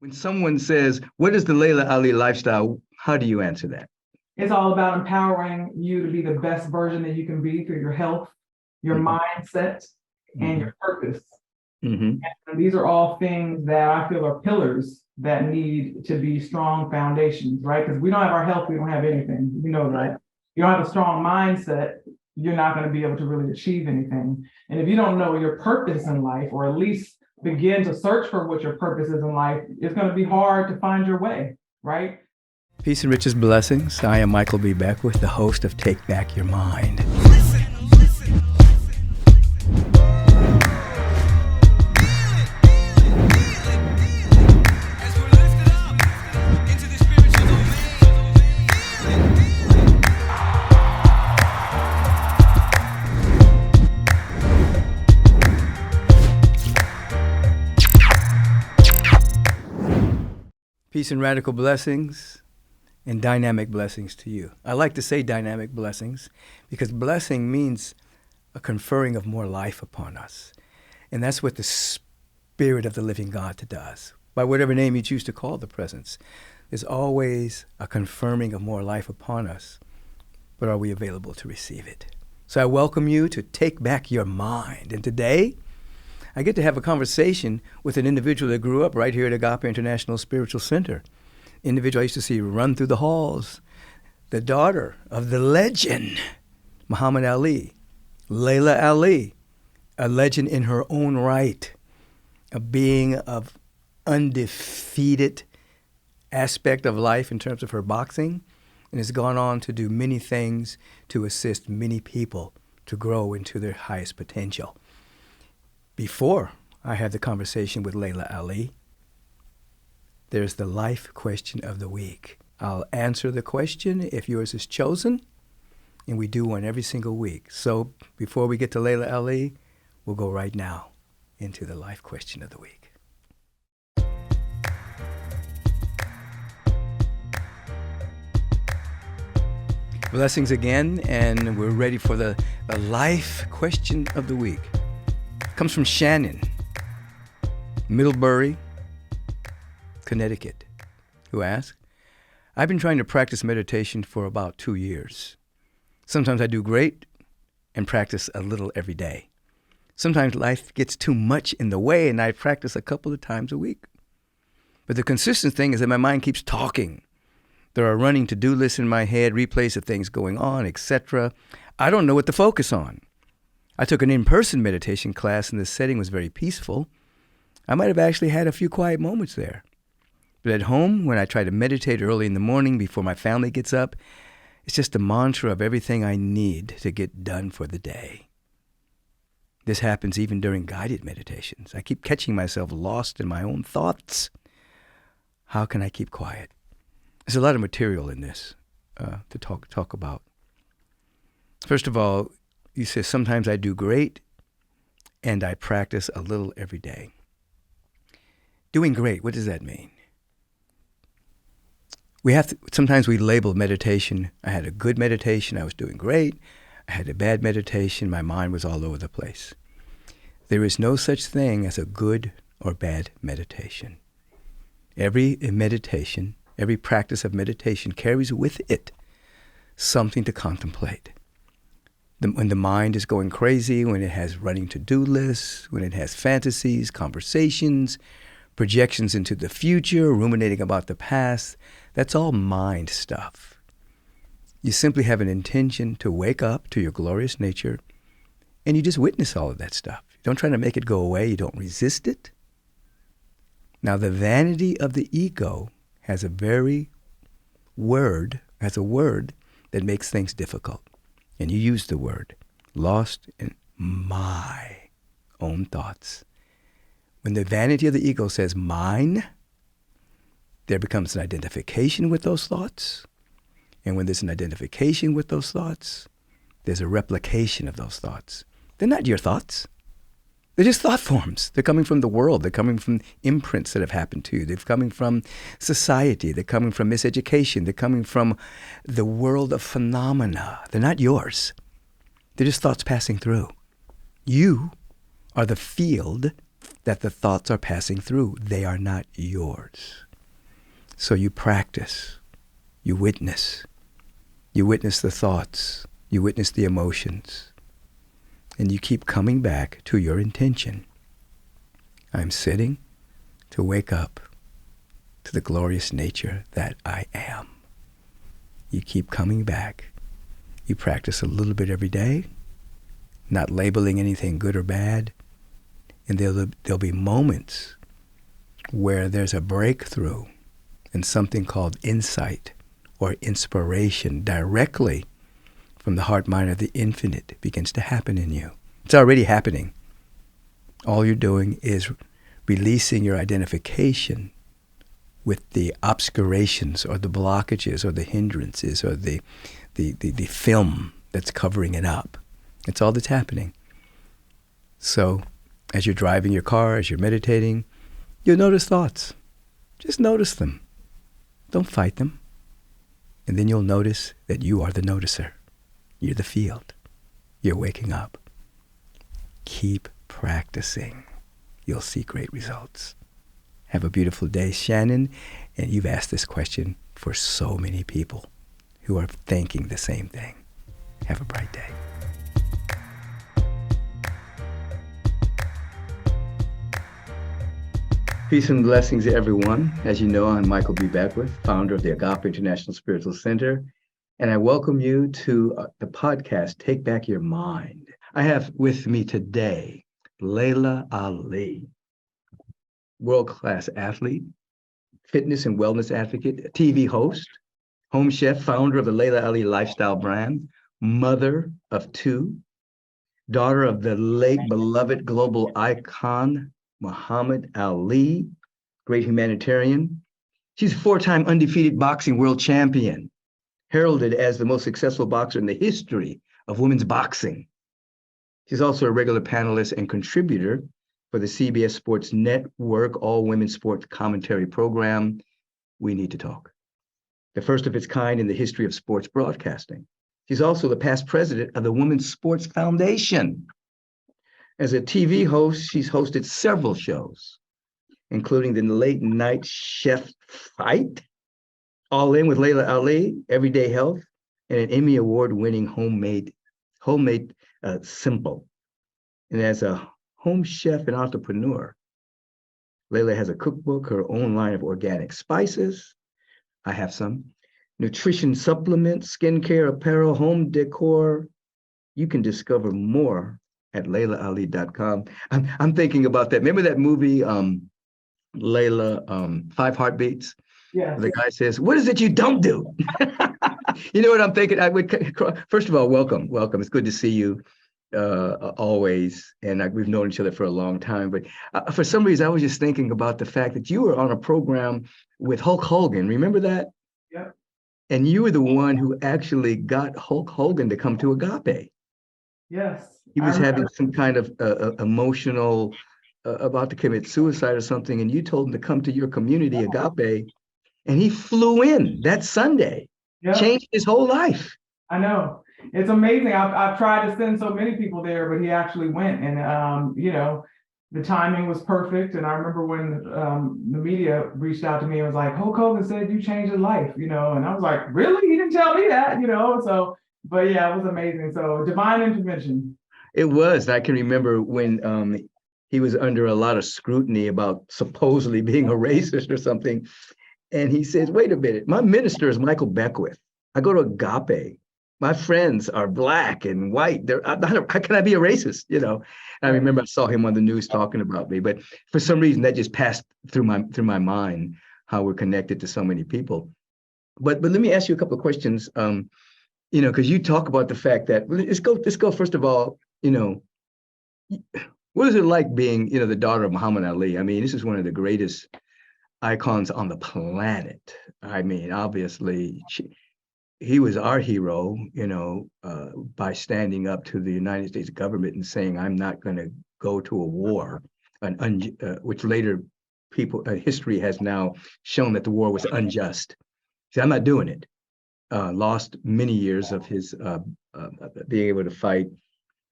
When someone says, "What is the Laila Ali lifestyle?" How do you answer that? It's all about empowering you to be the best version that you can be through your health, your mindset, and your purpose. Mm-hmm. And these are all things that I feel are pillars that need to be strong foundations, right? Because we don't have our health, we don't have anything. You know that. You don't have a strong mindset, you're not going to be able to really achieve anything. And if you don't know your purpose in life, or at least begin to search for what your purpose is in life, it's going to be hard to find your way, right? Peace and riches blessings. I am Michael B. Beckwith, the host of Take Back Your Mind. Peace and radical blessings and dynamic blessings to you. I like to say dynamic blessings because blessing means a conferring of more life upon us. And that's what the Spirit of the living God does. By whatever name you choose to call the presence, there's always a confirming of more life upon us. But are we available to receive it? So I welcome you to Take Back Your Mind. And today, I get to have a conversation with an individual that grew up right here at Agape International Spiritual Center. Individual I used to see run through the halls. The daughter of the legend, Muhammad Ali, Laila Ali, a legend in her own right, a being of undefeated aspect of life in terms of her boxing, and has gone on to do many things to assist many people to grow into their highest potential. Before I had the conversation with Laila Ali, there's the life question of the week. I'll answer the question if yours is chosen, and we do one every single week. So before we get to Laila Ali, we'll go right now into the life question of the week. Blessings again, and we're ready for the life question of the week. Comes from Shannon, Middlebury, Connecticut, who asks, I've been trying to practice meditation for about 2 years. Sometimes I do great and practice a little every day. Sometimes life gets too much in the way and I practice a couple of times a week. But the consistent thing is that my mind keeps talking. There are running to-do lists in my head, replays of things going on, etc. I don't know what to focus on. I took an in-person meditation class and the setting was very peaceful. I might have actually had a few quiet moments there. But at home, when I try to meditate early in the morning before my family gets up, it's just a mantra of everything I need to get done for the day. This happens even during guided meditations. I keep catching myself lost in my own thoughts. How can I keep quiet? There's a lot of material in this to talk about. First of all, you say, sometimes I do great and I practice a little every day. Doing great, what does that mean? Sometimes we label meditation. I had a good meditation, I was doing great. I had a bad meditation, my mind was all over the place. There is no such thing as a good or bad meditation. Every meditation, every practice of meditation carries with it something to contemplate. When the mind is going crazy, when it has running to-do lists, when it has fantasies, conversations, projections into the future, ruminating about the past, that's all mind stuff. You simply have an intention to wake up to your glorious nature, and you just witness all of that stuff. You don't try to make it go away. You don't resist it. Now, the vanity of the ego has a word that makes things difficult. And you use the word, lost in my own thoughts. When the vanity of the ego says mine, there becomes an identification with those thoughts. And when there's an identification with those thoughts, there's a replication of those thoughts. They're not your thoughts. They're just thought forms. They're coming from the world. They're coming from imprints that have happened to you. They're coming from society. They're coming from miseducation. They're coming from the world of phenomena. They're not yours. They're just thoughts passing through. You are the field that the thoughts are passing through. They are not yours. So you practice, you witness the thoughts, you witness the emotions, and you keep coming back to your intention. I'm sitting to wake up to the glorious nature that I am. You keep coming back. You practice a little bit every day, not labeling anything good or bad, and there'll be moments where there's a breakthrough and something called insight or inspiration directly from the heart mind of the infinite begins to happen in you. It's already happening. All you're doing is releasing your identification with the obscurations or the blockages or the hindrances or the film that's covering it up. That's all that's happening. So as you're driving your car, as you're meditating, you'll notice thoughts. Just notice them. Don't fight them. And then you'll notice that you are the noticer. You're the field. You're waking up. Keep practicing. You'll see great results. Have a beautiful day, Shannon. And you've asked this question for so many people who are thinking the same thing. Have a bright day. Peace and blessings to everyone. As you know, I'm Michael B. Beckwith, founder of the Agape International Spiritual Center, and I welcome you to the podcast, Take Back Your Mind. I have with me today, Laila Ali, world-class athlete, fitness and wellness advocate, TV host, home chef, founder of the Laila Ali Lifestyle Brand, mother of two, daughter of the late beloved global icon, Muhammad Ali, great humanitarian. She's a four-time undefeated boxing world champion, heralded as the most successful boxer in the history of women's boxing. She's also a regular panelist and contributor for the CBS Sports Network all-women sports commentary program, We Need to Talk, the first of its kind in the history of sports broadcasting. She's also the past president of the Women's Sports Foundation. As a TV host, she's hosted several shows, including the Late Night Chef Fight, All In with Laila Ali, Everyday Health, and an Emmy Award-winning homemade Simple. And as a home chef and entrepreneur, Laila has a cookbook, her own line of organic spices. I have some. Nutrition supplements, skincare, apparel, home decor. You can discover more at LailaAli.com. I'm thinking about that. Remember that movie, Laila, Five Heartbeats? Yeah. The guy says, "What is it you don't do?" You know what I'm thinking? First of all, welcome. It's good to see you always. And we've known each other for a long time. But for some reason, I was just thinking about the fact that you were on a program with Hulk Hogan. Remember that? Yeah. And you were the one who actually got Hulk Hogan to come to Agape. Yes. He was having some kind of emotional, about to commit suicide or something, and you told him to come to your community, Agape, and he flew in that Sunday, changed his whole life. I know. It's amazing. I've tried to send so many people there, but he actually went, and the timing was perfect. And I remember when the media reached out to me and was like, Hulk Hogan said you changed his life, and I was like, really? He didn't tell me that, so, but yeah, it was amazing. So divine intervention. It was. I can remember when he was under a lot of scrutiny about supposedly being a racist or something. And he says, wait a minute, my minister is Michael Beckwith. I go to Agape. My friends are black and white. How can I be a racist? And I remember I saw him on the news talking about me, but for some reason that just passed through my mind, how we're connected to so many people. But let me ask you a couple of questions. Because you talk about the fact that, let's go first of all, what is it like being, the daughter of Muhammad Ali? I mean, this is one of the greatest icons on the planet. I mean, obviously, he was our hero, by standing up to the United States government and saying, I'm not going to go to a war, which later history has now shown that the war was unjust. See, I'm not doing it. Lost many years of his being able to fight.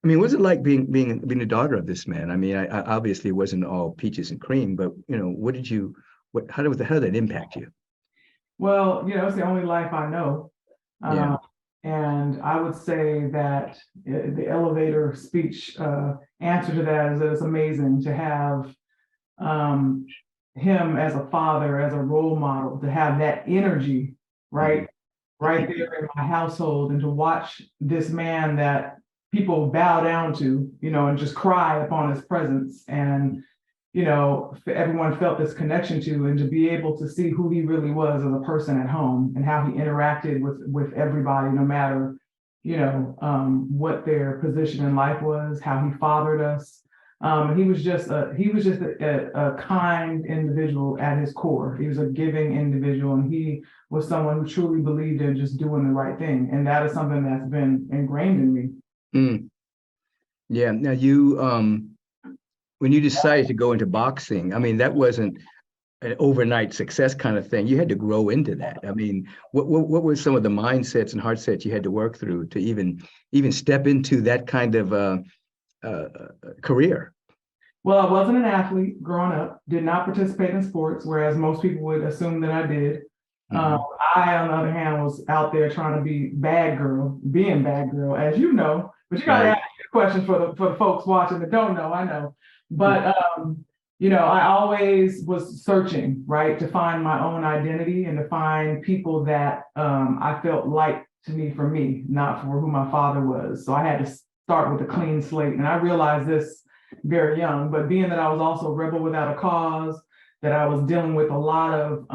I mean, what's it like being a daughter of this man? I mean, I obviously it wasn't all peaches and cream, but how did that impact you? Well, it's the only life I know. Yeah. Uh, and I would say that the elevator speech answer to that is that it's amazing to have um, him as a father, as a role model, to have that energy, Mhm. right? Right there in my household, and to watch this man that people bow down to, and just cry upon his presence. And everyone felt this connection to, and to be able to see who he really was as a person at home and how he interacted with everybody, no matter, what their position in life was, how he fathered us. He was just a kind individual at his core. He was a giving individual, and he was someone who truly believed in just doing the right thing. And that is something that's been ingrained in me. Mm. Yeah. Now you when you decided to go into boxing, I mean, that wasn't an overnight success kind of thing. You had to grow into that. I mean, what were some of the mindsets and heart sets you had to work through to even step into that kind of uh, career? Well, I wasn't an athlete growing up, did not participate in sports, whereas most people would assume that I did. Um, Mhm. I, on the other hand, was out there trying to be being bad girl, as you know. But you got to Right. ask the question for the folks watching that don't know. I know, but I always was searching, right, to find my own identity and to find people that I felt like to me for me, not for who my father was. So I had to start with a clean slate, and I realized this very young. But being that I was also a rebel without a cause, that I was dealing with a lot of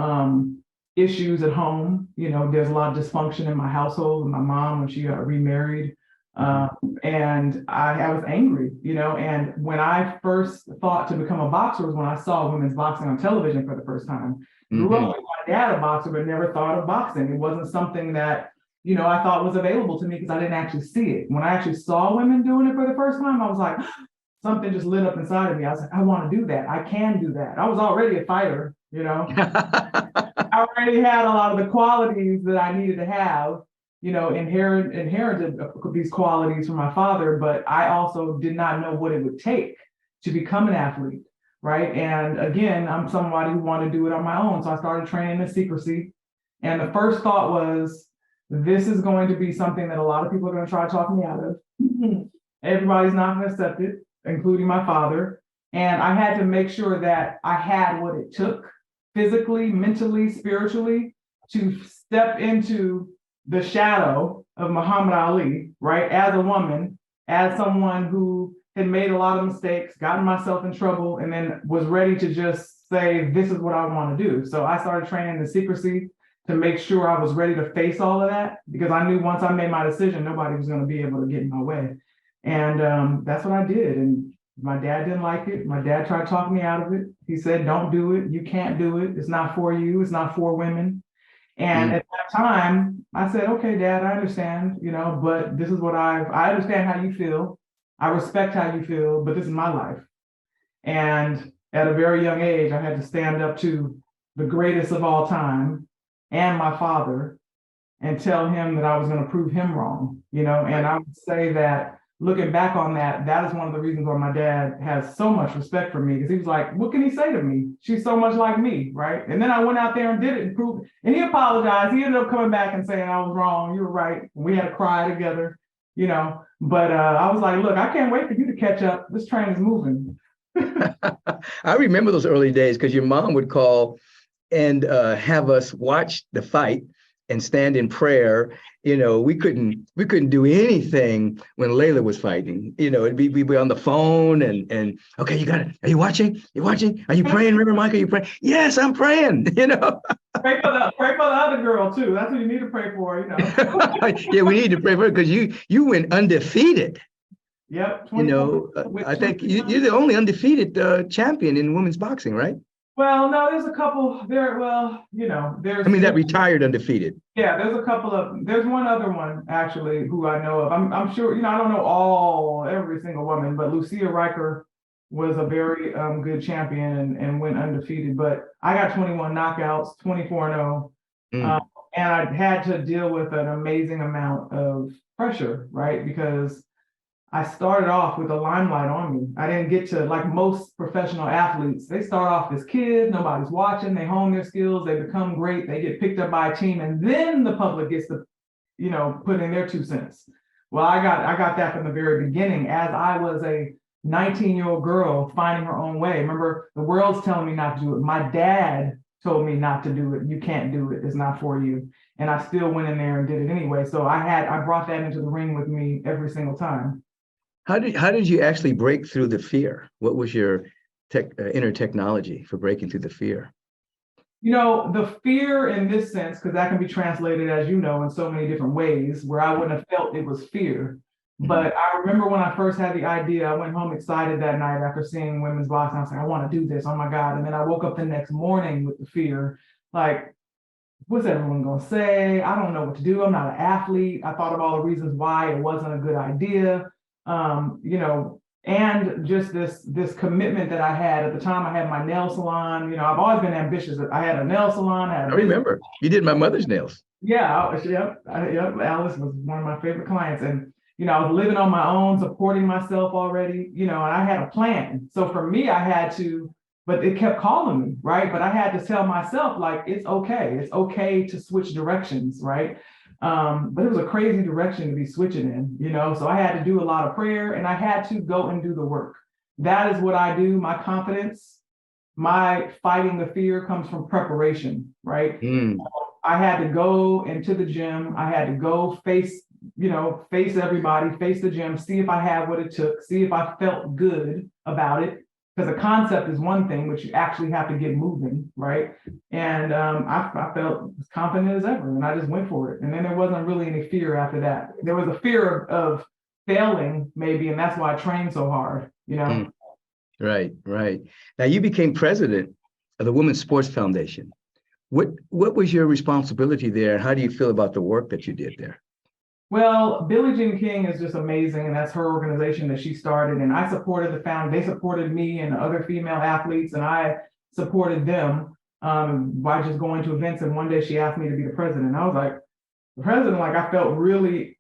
issues at home. There's a lot of dysfunction in my household with my mom when she got remarried. Mhm. And I was angry, and when I first thought to become a boxer was when I saw women's boxing on television for the first time. Grew up Mhm. with my dad a boxer, but never thought of boxing. It wasn't something that, I thought was available to me because I didn't actually see it. When I actually saw women doing it for the first time, I was like, something just lit up inside of me. I was like, I want to do that. I can do that. I was already a fighter, I already had a lot of the qualities that I needed to have, inherited these qualities from my father, but I also did not know what it would take to become an athlete, right? And again, I'm somebody who wanted to do it on my own. So I started training in secrecy. And the first thought was, this is going to be something that a lot of people are going to try to talk me out of. Everybody's not going to accept it, including my father. And I had to make sure that I had what it took physically, mentally, spiritually to step into the shadow of Muhammad Ali, right? As a woman, as someone who had made a lot of mistakes, gotten myself in trouble, and then was ready to just say, this is what I want to do. So I started training in secrecy to make sure I was ready to face all of that, because I knew once I made my decision, nobody was going to be able to get in my way. And that's what I did. And my dad didn't like it. My dad tried to talk me out of it. He said, don't do it. You can't do it. It's not for you. It's not for women. And Mm. at that time, I said, okay, Dad, I understand, but this is what I understand how you feel. I respect how you feel, but this is my life. And at a very young age, I had to stand up to the greatest of all time and my father and tell him that I was going to prove him wrong, and Right. I would say that looking back on that, that is one of the reasons why my dad has so much respect for me, because he was like, what can he say to me? She's so much like me, right? And then I went out there and did it and proved, and he apologized. He ended up coming back and saying I was wrong. You were right. We had to cry together, but I was like, look, I can't wait for you to catch up. This train is moving. I remember those early days because your mom would call and have us watch the fight and stand in prayer. We couldn't do anything when Laila was fighting. We'd be on the phone and okay, you got it. Are you watching? You watching? Are you praying? Remember, Michael, you praying? Yes, I'm praying. Pray for the other girl too. That's what you need to pray for. Yeah, we need to pray for her because you went undefeated. Yep, 24 I with think 21. you're the only undefeated champion in women's boxing, right? Well, no, there's a couple there. Well, I mean, that retired undefeated. yeah, there's one other one actually who I know of. I'm sure, I don't know every single woman, but Lucia Riker was a very good champion and went undefeated. But I got 21 knockouts, 24-0. Mm. And I had to deal with an amazing amount of pressure, right? Because I started off with a limelight on me. I didn't get to, like most professional athletes, they start off as kids, nobody's watching, they hone their skills, they become great, they get picked up by a team, and then the public gets to, put in their 2 cents. Well, I got that from the very beginning as I was a 19-year-old girl finding her own way. Remember, the world's telling me not to do it. My dad told me not to do it. You can't do it. It's not for you. And I still went in there and did it anyway. So I brought that into the ring with me every single time. How did you actually break through the fear? What was your inner technology for breaking through the fear? The fear in this sense, because that can be translated, as you know, in so many different ways, where I wouldn't have felt it was fear. But I remember when I first had the idea, I went home excited that night after seeing women's boxing. I was like, I want to do this. Oh my God. And then I woke up the next morning with the fear, like, what's everyone going to say? I don't know what to do. I'm not an athlete. I thought of all the reasons why it wasn't a good idea. And just this commitment that I had at the time. I had my nail salon. I've always been ambitious. I had a nail salon. I remember you did my mother's nails. Yeah, yep. Alice was one of my favorite clients, and I was living on my own, supporting myself already. And I had a plan. So for me, I had to, but it kept calling me, right? But I had to tell myself, like, it's okay. It's okay to switch directions, right? But it was a crazy direction to be switching in, so I had to do a lot of prayer and I had to go and do the work. That is what I do. My confidence, my fighting the fear comes from preparation, right? I had to go into the gym. I had to go face everybody, face the gym, see if I had what it took, see if I felt good about it. Because the concept is one thing, but you actually have to get moving, right? And I felt as confident as ever, and I just went for it. And then there wasn't really any fear after that. There was a fear of failing, maybe, and that's why I trained so hard, Right. Now you became president of the Women's Sports Foundation. What was your responsibility there, and how do you feel about the work that you did there? Well, Billie Jean King is just amazing, and that's her organization that she started. And I supported they supported me and other female athletes, and I supported them by just going to events. And one day she asked me to be the president. And I was like, the president, like I felt really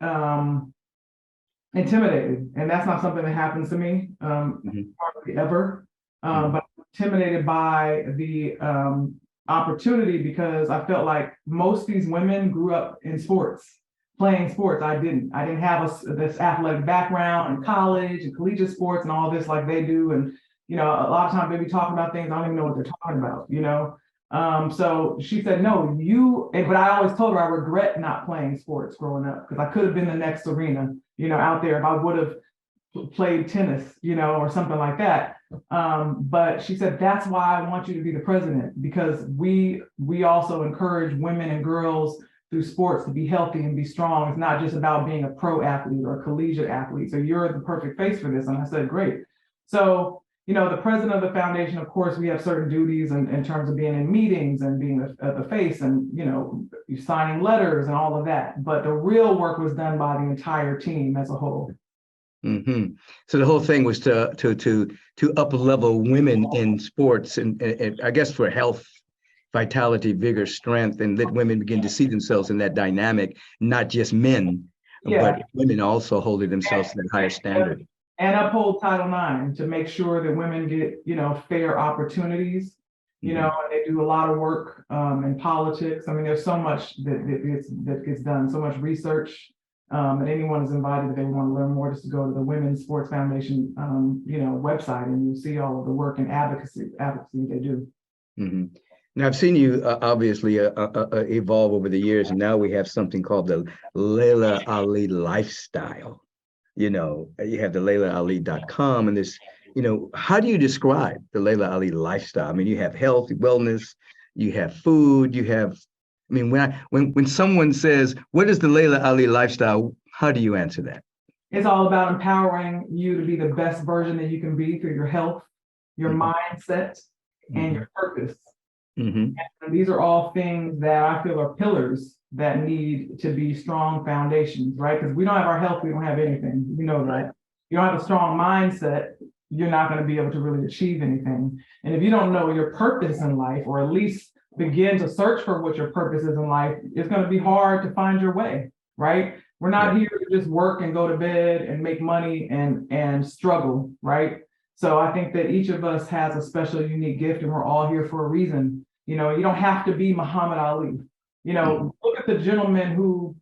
intimidated, and that's not something that happens to me hardly ever. But I'm intimidated by the opportunity because I felt like most of these women grew up in sports. Playing sports. I didn't have this athletic background in college and collegiate sports and all this like they do. And, a lot of times they be talking about things I don't even know what they're talking about, So she said, no, but I always told her I regret not playing sports growing up because I could have been the next Serena, out there if I would have played tennis, or something like that. But she said, that's why I want you to be the president, because we also encourage women and girls through sports to be healthy and be strong. It's not just about being a pro athlete or a collegiate athlete. So you're the perfect face for this. And I said, great. So, the president of the foundation, of course, we have certain duties in terms of being in meetings and being the face and, signing letters and all of that. But the real work was done by the entire team as a whole. Mm-hmm. So the whole thing was to up level women in sports and I guess for health, vitality, vigor, strength, and let women begin to see themselves in that dynamic, not just men, but women also holding themselves to that higher standard. And uphold Title IX to make sure that women get, fair opportunities, and they do a lot of work in politics. I mean, there's so much that gets done, so much research. And anyone is invited if they want to learn more just to go to the Women's Sports Foundation, website, and you'll see all of the work and advocacy they do. Mm-hmm. Now, I've seen you obviously evolve over the years, and now we have something called the Laila Ali Lifestyle. You have the LailaAli.com, and this, how do you describe the Laila Ali Lifestyle? I mean, you have health, wellness, you have food, when someone says, what is the Laila Ali Lifestyle? How do you answer that? It's all about empowering you to be the best version that you can be through your health, your mindset, and your purpose. And these are all things that I feel are pillars that need to be strong foundations, right? Because we don't have our health, we don't have anything. You know that. You don't have a strong mindset, you're not going to be able to really achieve anything. And if you don't know your purpose in life, or at least begin to search for what your purpose is in life, it's going to be hard to find your way, right? We're not here to just work and go to bed and make money and struggle, right? So I think that each of us has a special, unique gift, and we're all here for a reason. You know, you don't have to be Muhammad Ali. You know, look at the gentleman who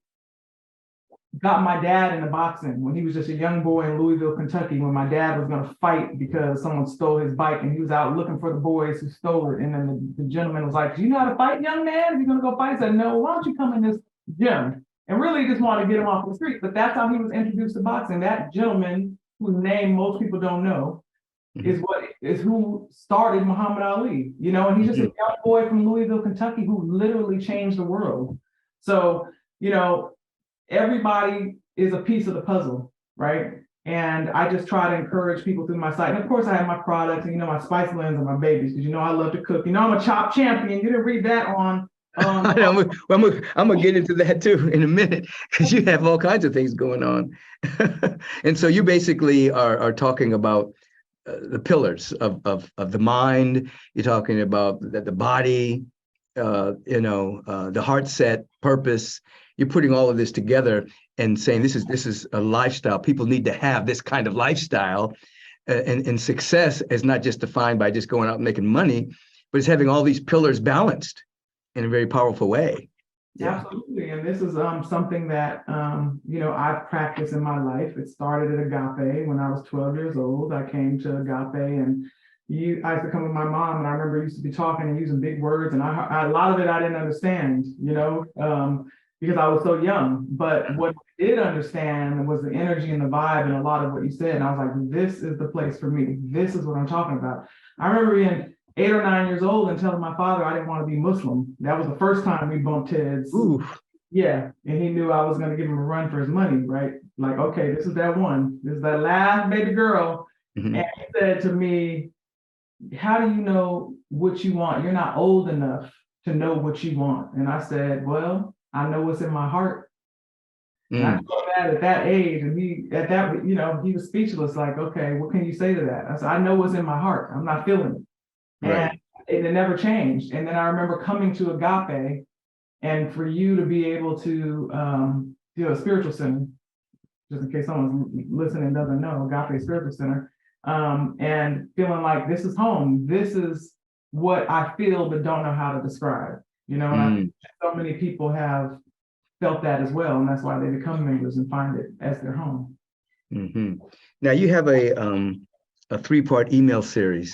got my dad into boxing when he was just a young boy in Louisville, Kentucky, when my dad was going to fight because someone stole his bike, and he was out looking for the boys who stole it. And then the gentleman was like, "Do you know how to fight, young man? If you're going to go fight?" He said, "No, why don't you come in this gym?" And really just wanted to get him off the street. But that's how he was introduced to boxing. That gentleman, whose name most people don't know, is who started Muhammad Ali, you know, and he's just a young boy from Louisville, Kentucky, who literally changed the world. So, you know, everybody is a piece of the puzzle, right? And I just try to encourage people through my site. And of course, I have my products, and, you know, my spice blends and my babies, because, you know, I love to cook. You know, I'm a chop champion. You didn't read that on. I'm gonna get into that too in a minute, because you have all kinds of things going on. And so you basically are talking about the pillars of the mind. You're talking about the body, the heart set, purpose. You're putting all of this together and saying this is a lifestyle. People need to have this kind of lifestyle, and success is not just defined by just going out and making money, but it's having all these pillars balanced in a very powerful way. Yeah. Absolutely. And this is something that, you know, I've practiced in my life. It started at Agape when I was 12 years old. I came to Agape, and I used to come with my mom, and I remember I used to be talking and using big words, and a lot of it I didn't understand, you know, because I was so young. But what I did understand was the energy and the vibe and a lot of what you said. And I was like, this is the place for me. This is what I'm talking about. I remember being 8 or 9 years old and telling my father I didn't want to be Muslim. That was the first time we bumped heads. Ooh. Yeah. And he knew I was going to give him a run for his money, right? Like, okay, this is that one. This is that last baby girl. And he said to me, "How do you know what you want? You're not old enough to know what you want." And I said, "Well, I know what's in my heart." And I saw that at that age, and he was speechless, like, "Okay, what can you say to that?" I said, "I know what's in my heart. I'm not feeling it." Right. And it never changed. And then I remember coming to Agape, and for you to be able to do a spiritual center, just in case someone's listening and doesn't know, Agape Spiritual Center, and feeling like this is home. This is what I feel but don't know how to describe. You know, and I think so many people have felt that as well, and that's why they become members and find it as their home. Now you have a 3-part email series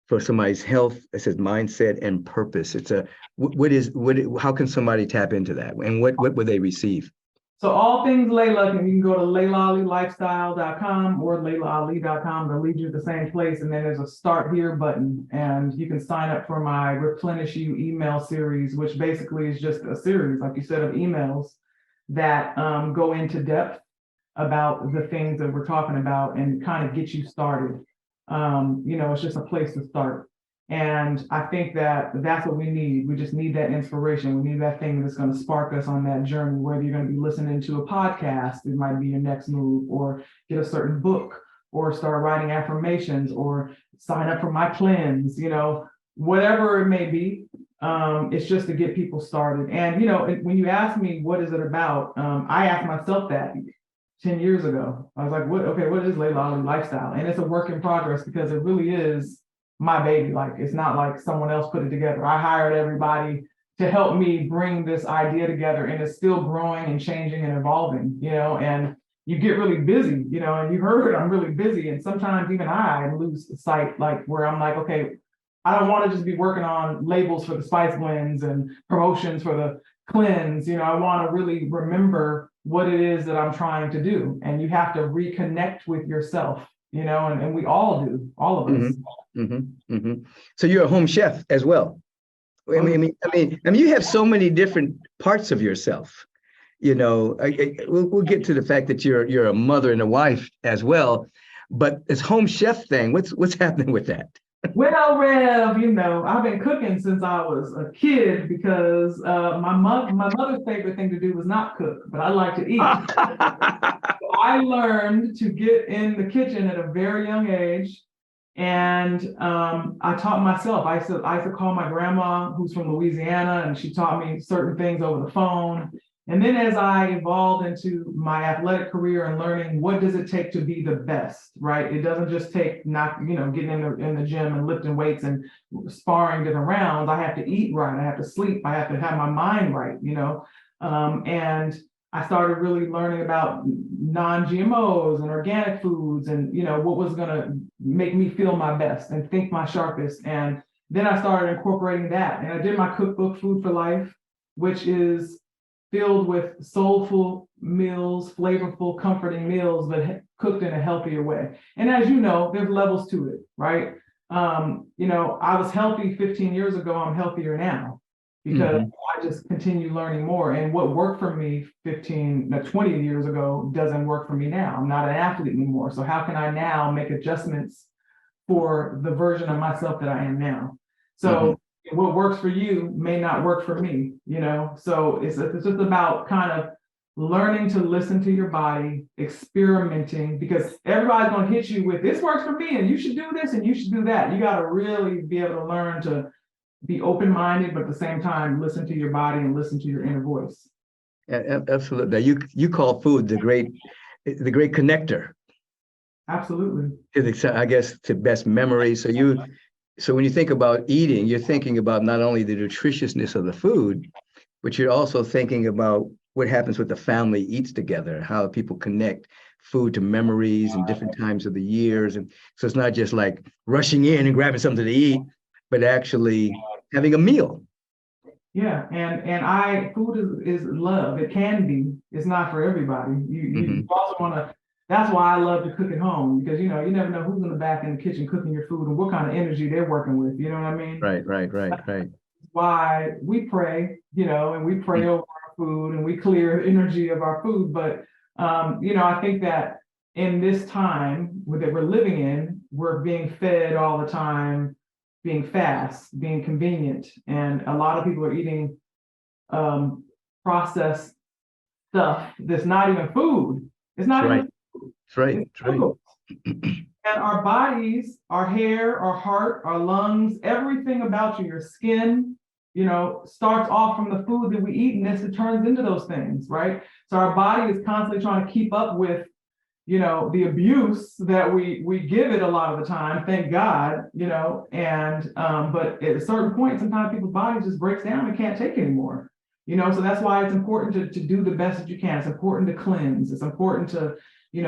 for somebody's health. It says mindset and purpose. It's how can somebody tap into that, and what would they receive? So all things Laila, you can go to LailaAliLifestyle.com or LailaAli.com. They'll lead you to the same place. And then there's a start here button, and you can sign up for my Replenish You email series, which basically is just a series, like you said, of emails that go into depth about the things that we're talking about and kind of get you started. You know, it's just a place to start. And I think that that's what we need. We just need that inspiration. We need that thing that's going to spark us on that journey, whether you're going to be listening to a podcast, it might be your next move, or get a certain book, or start writing affirmations, or sign up for my cleanse, you know, whatever it may be. It's just to get people started. And, you know, when you ask me, what is it about? I asked myself that 10 years ago. I was like, what is Laila Ali Lifestyle? And it's a work in progress, because it really is my baby. Like, it's not like someone else put it together. I hired everybody to help me bring this idea together, and it's still growing and changing and evolving, you know, and you get really busy, you know, and you heard I'm really busy. And sometimes even I lose sight, like where I'm like, okay, I don't want to just be working on labels for the spice blends and promotions for the cleanse. You know, I want to really remember what it is that I'm trying to do. And you have to reconnect with yourself, you know, and we all do, all of us. So you're a home chef as well. I mean, you have so many different parts of yourself. You know, we'll get to the fact that you're a mother and a wife as well. But this home chef thing, what's happening with that? Well, Rev, you know, I've been cooking since I was a kid, because my mother's favorite thing to do was not cook, but I like to eat. So I learned to get in the kitchen at a very young age, and I taught myself. I used to call my grandma, who's from Louisiana, and she taught me certain things over the phone. And then as I evolved into my athletic career and learning what does it take to be the best, right? It doesn't just take not, getting in the gym and lifting weights and sparring different rounds. I have to eat right. I have to sleep. I have to have my mind right, and I started really learning about non-GMOs and organic foods and, what was going to make me feel my best and think my sharpest. And then I started incorporating that. And I did my cookbook, Food for Life, which is filled with soulful meals, flavorful, comforting meals, but cooked in a healthier way. And as you know, there's levels to it, right? I was healthy 15 years ago. I'm healthier now because I just continue learning more. And what worked for me 20 years ago doesn't work for me now. I'm not an athlete anymore. So how can I now make adjustments for the version of myself that I am now? So what works for you may not work for me, So it's just about kind of learning to listen to your body, experimenting, because everybody's going to hit you with this works for me and you should do this and you should do that. You got to really be able to learn to be open-minded, but at the same time, listen to your body and listen to your inner voice. Yeah, absolutely. Now you call food the great connector. Absolutely. I guess to best memory. So when you think about eating, you're thinking about not only the nutritiousness of the food, but you're also thinking about what happens when the family eats together, how people connect food to memories and different times of the years. And so it's not just like rushing in and grabbing something to eat, but actually having a meal. Yeah, and food is love. It can be. It's not for everybody. You also want to. That's why I love to cook at home, because you never know who's in the back in the kitchen cooking your food and what kind of energy they're working with. You know what I mean? Right. Why we pray, and we pray over our food and we clear energy of our food. But I think that in this time that we're living in, we're being fed all the time, being fast, being convenient, and a lot of people are eating processed stuff that's not even food. It's not even. Right. And our bodies, our hair, our heart, our lungs, everything about you, your skin, starts off from the food that we eat, and it turns into those things, right? So our body is constantly trying to keep up with, the abuse that we give it a lot of the time, thank God, but at a certain point, sometimes people's bodies just breaks down and can't take anymore. So that's why it's important to do the best that you can. It's important to cleanse. It's important to,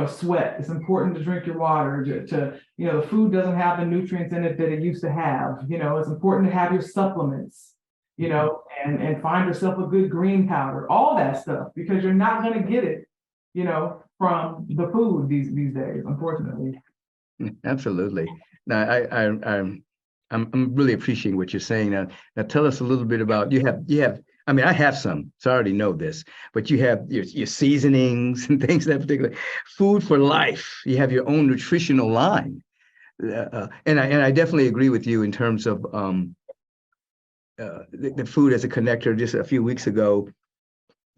sweat. It's important to drink your water, to the food doesn't have the nutrients in it that it used to have. It's important to have your supplements, and find yourself a good green powder, all that stuff, because you're not going to get it, from the food these days, unfortunately. Absolutely. Now, I'm really appreciating what you're saying. Now tell us a little bit about you have. I mean, I have some, so I already know this, but you have your seasonings and things that particular food for life. You have your own nutritional line, and I definitely agree with you in terms of the food as a connector. Just a few weeks ago,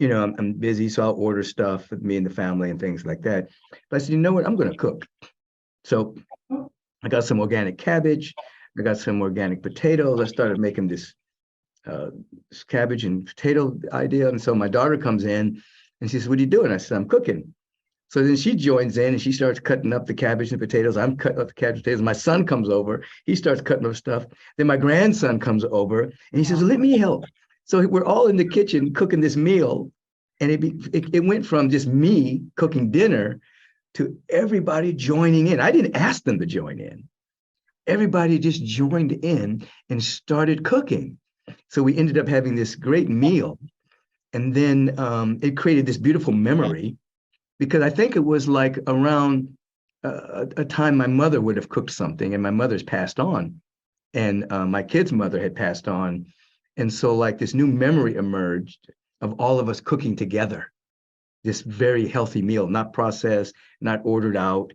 I'm busy, so I'll order stuff with me and the family and things like that. But I said, you know what, I'm going to cook. So I got some organic cabbage. I got some organic potatoes. I started making this cabbage and potato idea. And so my daughter comes in and she says, what are you doing? I said, I'm cooking. So then she joins in and she starts cutting up the cabbage and potatoes. I'm cutting up the cabbage and potatoes. My son comes over. He starts cutting up stuff. Then my grandson comes over and he says, let me help. So we're all in the kitchen cooking this meal. And it went from just me cooking dinner to everybody joining in. I didn't ask them to join in. Everybody just joined in and started cooking. So we ended up having this great meal. And then it created this beautiful memory, because I think it was like around a time my mother would have cooked something, and my mother's passed on, and my kid's mother had passed on. And so like this new memory emerged of all of us cooking together, this very healthy meal, not processed, not ordered out.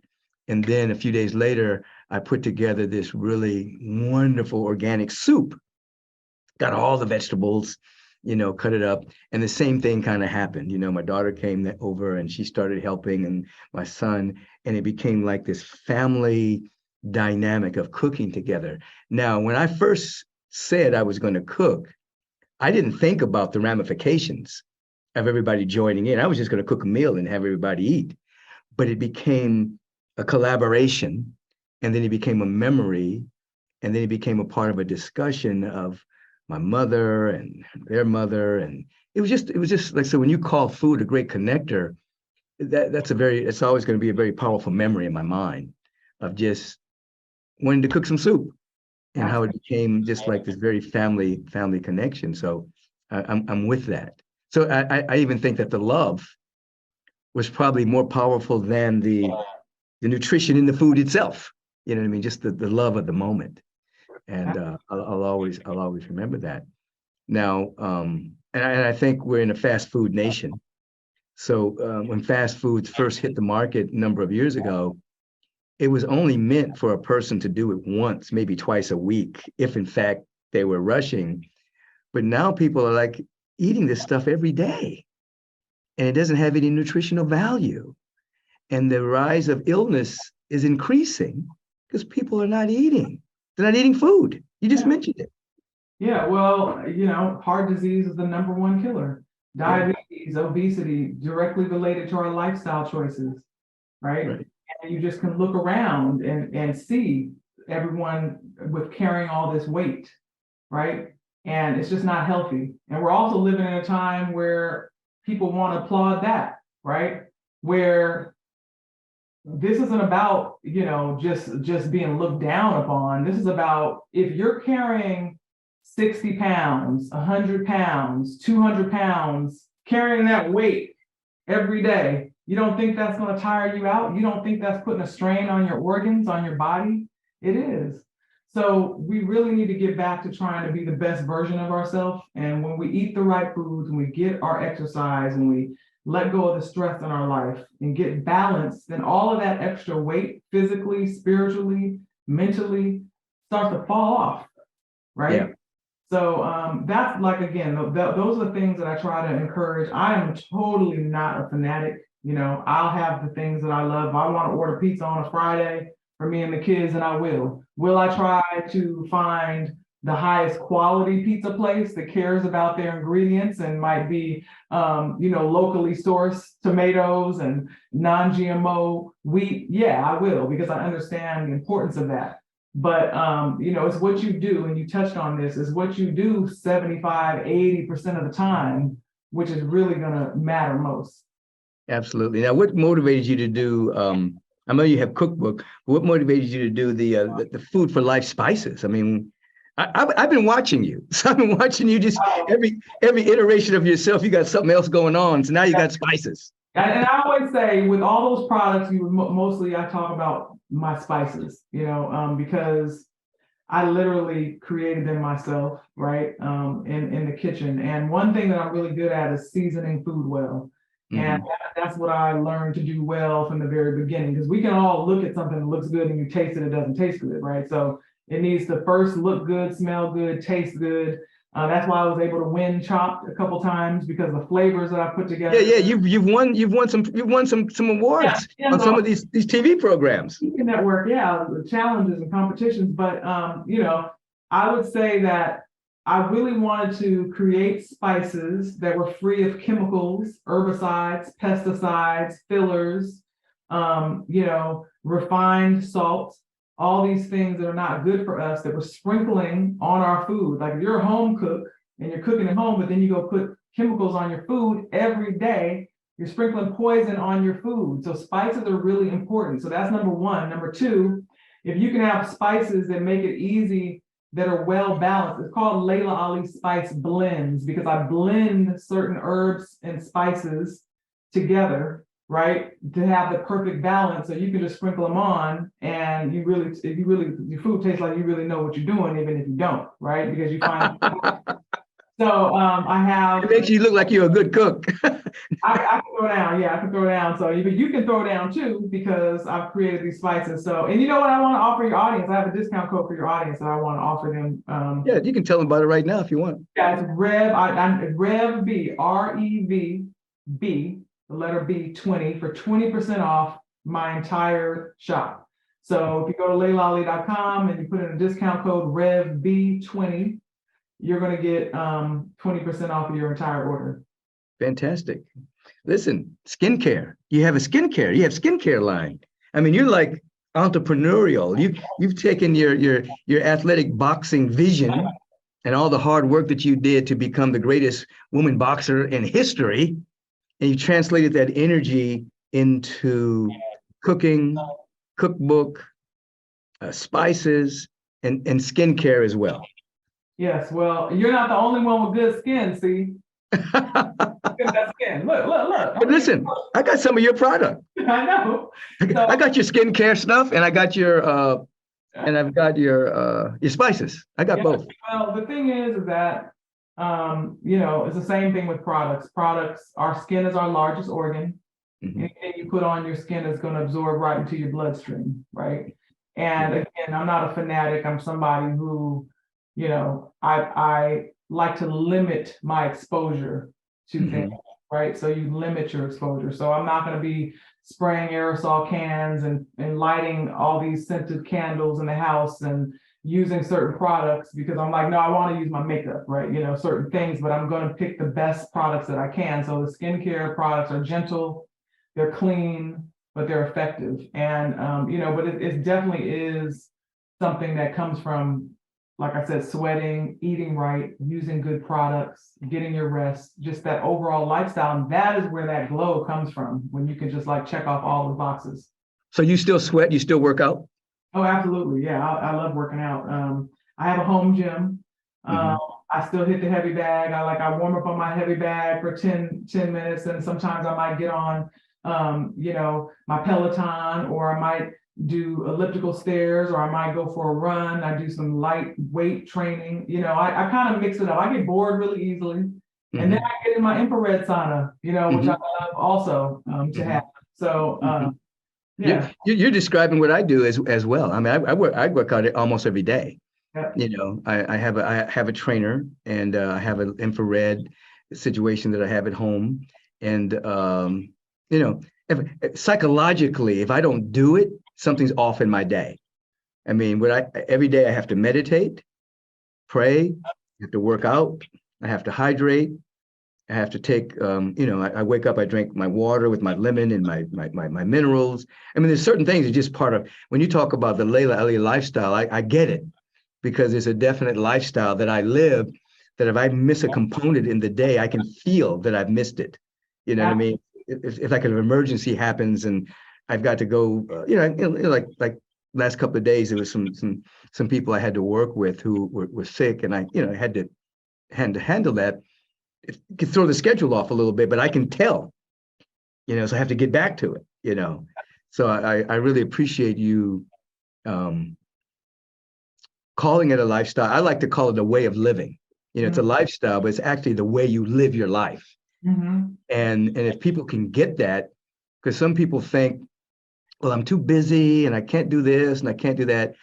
And then a few days later, I put together this really wonderful organic soup, got all the vegetables, cut it up. And the same thing kind of happened. My daughter came over and she started helping, and my son, and it became like this family dynamic of cooking together. Now, when I first said I was going to cook, I didn't think about the ramifications of everybody joining in. I was just going to cook a meal and have everybody eat, but it became a collaboration, and then it became a memory, and then it became a part of a discussion of my mother and their mother, and it was just like, so when you call food a great connector, it's always going to be a very powerful memory in my mind of just wanting to cook some soup, and how it became just like this very family connection. So I'm with that. So I even think that the love was probably more powerful than the nutrition in the food itself. You know what I mean? Just the love of the moment. And I'll always remember that. Now, and I think we're in a fast food nation. So when fast foods first hit the market a number of years ago, it was only meant for a person to do it once, maybe twice a week, if in fact they were rushing. But now people are like eating this stuff every day, and it doesn't have any nutritional value. And the rise of illness is increasing because people are not eating. They're not eating food. You just mentioned it. Yeah, well, heart disease is the number one killer. Diabetes, obesity, directly related to our lifestyle choices, right? And you just can look around and see everyone with carrying all this weight, right? And it's just not healthy. And we're also living in a time where people want to applaud that, right? Where this isn't about, just being looked down upon. This is about, if you're carrying 60 pounds, 100 pounds, 200 pounds, carrying that weight every day, you don't think that's going to tire you out? You don't think that's putting a strain on your organs, on your body? It is. So we really need to get back to trying to be the best version of ourselves. And when we eat the right foods, when we get our exercise, and we let go of the stress in our life and get balanced, then all of that extra weight, physically, spiritually, mentally, starts to fall off, right? Yeah. So that's like, again, those are the things that I try to encourage. I am totally not a fanatic. I'll have the things that I love. If I want to order pizza on a Friday for me and the kids, and I will. Will I try to find the highest quality pizza place that cares about their ingredients and might be, locally sourced tomatoes and non-GMO wheat? Yeah, I will, because I understand the importance of that. But, it's what you do, and you touched on this, is what you do 75, 80% of the time, which is really going to matter most. Absolutely. Now, what motivated you to do, I know you have cookbook, but what motivated you to do the Food for Life spices? I mean, I've been watching you. So I've been watching you just every iteration of yourself, you got something else going on. So now you got spices. And I always say, with all those products, mostly I talk about my spices, because I literally created them myself, right, in the kitchen. And one thing that I'm really good at is seasoning food well. And that's what I learned to do well from the very beginning, because we can all look at something that looks good and you taste it, it doesn't taste good, right? So it needs to first look good, smell good, taste good. That's why I was able to win Chopped a couple times, because the flavors that I put together. Yeah, you've won some awards on some of these TV programs. Network, the challenges and competitions. But I would say that I really wanted to create spices that were free of chemicals, herbicides, pesticides, fillers, refined salt, all these things that are not good for us, that we're sprinkling on our food. Like, if you're a home cook and you're cooking at home, but then you go put chemicals on your food every day, you're sprinkling poison on your food. So spices are really important. So that's number one. Number two, if you can have spices that make it easy, that are well balanced. It's called Laila Ali Spice Blends, because I blend certain herbs and spices together, right, to have the perfect balance. So you can just sprinkle them on, and your food tastes like you really know what you're doing, even if you don't, right? Because you find. So I have. It makes you look like you're a good cook. I can throw down. Yeah, I can throw down. So you can throw down too, because I've created these spices. So, and you know what I want to offer your audience? I have a discount code for your audience that I want to offer them. Yeah, you can tell them about it right now if you want. Yeah, it's Rev B, REVB, the letter B, 20 for 20% off my entire shop. So if you go to LailaAli.com and you put in a discount code REVB20, you're going to get 20% off of your entire order. Fantastic. Listen, skincare. You have skincare line. I mean, you're like entrepreneurial. You've taken your athletic boxing vision and all the hard work that you did to become the greatest woman boxer in history, and you translated that energy into cooking, cookbook, spices, and skincare as well. Yes, well, you're not the only one with good skin, see? Look at that skin. Look. But listen, I got some of your product. I know. I got your skincare stuff, and I got and I've got your spices. I got both. Well, the thing is that it's the same thing with products. Our skin is our largest organ. Mhm. Anything you put on your skin is going to absorb right into your bloodstream, right? And again, I'm not a fanatic. I'm somebody who, I like to limit my exposure to Mhm. things, right? So you limit your exposure. So I'm not going to be spraying aerosol cans and lighting all these scented candles in the house and using certain products because I'm like, no, I want to use my makeup, right? Certain things, but I'm going to pick the best products that I can. So the skincare products are gentle, they're clean, but they're effective. And, but it definitely is something that comes from, like I said, sweating, eating right, using good products, getting your rest, just that overall lifestyle. And that is where that glow comes from, when you can just like check off all the boxes. So you still sweat? You still work out? Oh, absolutely. Yeah, I love working out. I have a home gym. I still hit the heavy bag. I warm up on my heavy bag for 10 minutes. And sometimes I might get on, my Peloton, or I might do elliptical stairs, or I might go for a run. I do some light weight training. I kind of mix it up. I get bored really easily. And then I get in my infrared sauna, which I love also to have. So, yeah. You're describing what I do as well. I mean, I work out almost every day. Yep. I have a trainer, and I have an infrared situation that I have at home. And psychologically, if I don't do it, something's off in my day. I mean, every day I have to meditate, pray, I have to work out, I have to hydrate, I have to take, I wake up, I drink my water with my lemon and my minerals. I mean, there's certain things that are just part of, when you talk about the Laila Ali lifestyle, I get it, because it's a definite lifestyle that I live, that if I miss a component in the day, I can feel that I've missed it. You know what I mean? If like an emergency happens and I've got to go, like last couple of days, there was some people I had to work with who were sick, and I had to handle that. It could throw the schedule off a little bit, but I can tell, so I have to get back to it, So I really appreciate you calling it a lifestyle. I like to call it a way of living. It's a lifestyle, but it's actually the way you live your life. And if people can get that, because some people think, well, I'm too busy and I can't do this and I can't do that.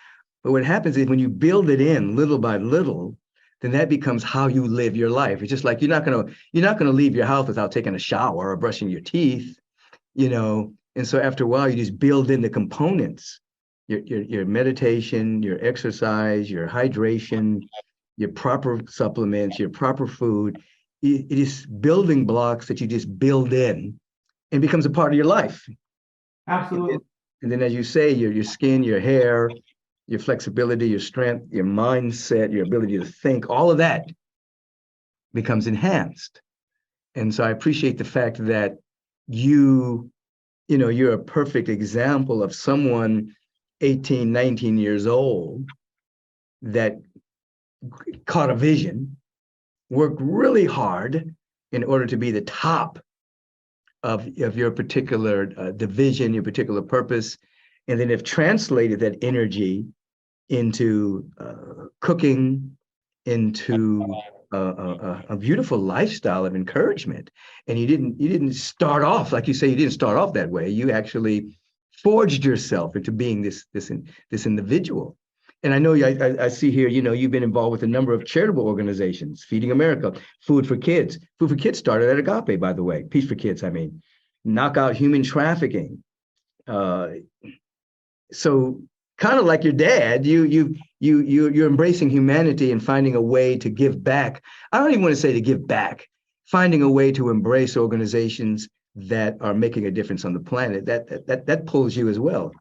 But what happens is when you build it in little by little, then that becomes how you live your life. It's just like you're not gonna leave your house without taking a shower or brushing your teeth, And so after a while, you just build in the components, your meditation, your exercise, your hydration, your proper supplements, your proper food. It is building blocks that you just build in and becomes a part of your life. Absolutely. And then, as you say, your skin, your hair, your flexibility, your strength, your mindset, your ability to think, all of that becomes enhanced. And so I appreciate the fact that you're a perfect example of someone 18, 19 years old that caught a vision, worked really hard in order to be the top of your particular division, your particular purpose, and then have translated that energy into cooking, into a beautiful lifestyle of encouragement. And you didn't start off, like you say, you didn't start off that way. You actually forged yourself into being this individual. And I know I see here, you've been involved with a number of charitable organizations, Feeding America, Food for Kids. Food for Kids started at Agape, by the way, Peace for Kids, I mean, knock out human trafficking. So kind of like your dad, you're embracing humanity and finding a way to give back. I don't even want to say to give back. finding a way to embrace organizations that are making a difference on the planet, that pulls you as well.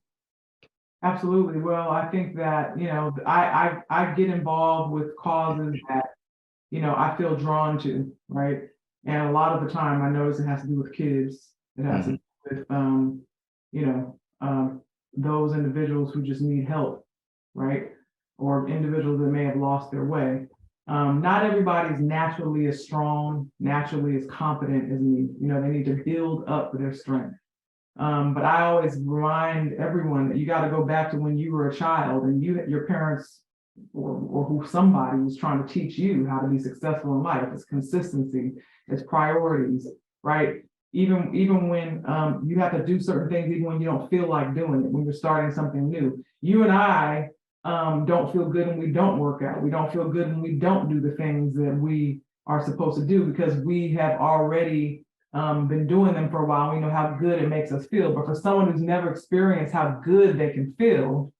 Absolutely. Well, I think that, I get involved with causes that, I feel drawn to, right? And a lot of the time I notice it has to do with kids. It has to do with, you know, those individuals who just need help, right? Or individuals that may have lost their way. Not everybody's naturally as strong, naturally as competent as me. They need to build up their strength. But I always remind everyone that you got to go back to when you were a child and your parents or who somebody was trying to teach you how to be successful in life. It's consistency, it's priorities, right? Even when you have to do certain things, even when you don't feel like doing it, when you're starting something new. You and I don't feel good when we don't work out. We don't feel good when we don't do the things that we are supposed to do because we have already been doing them for a while. We know how good it makes us feel. But for someone who's never experienced how good they can feel,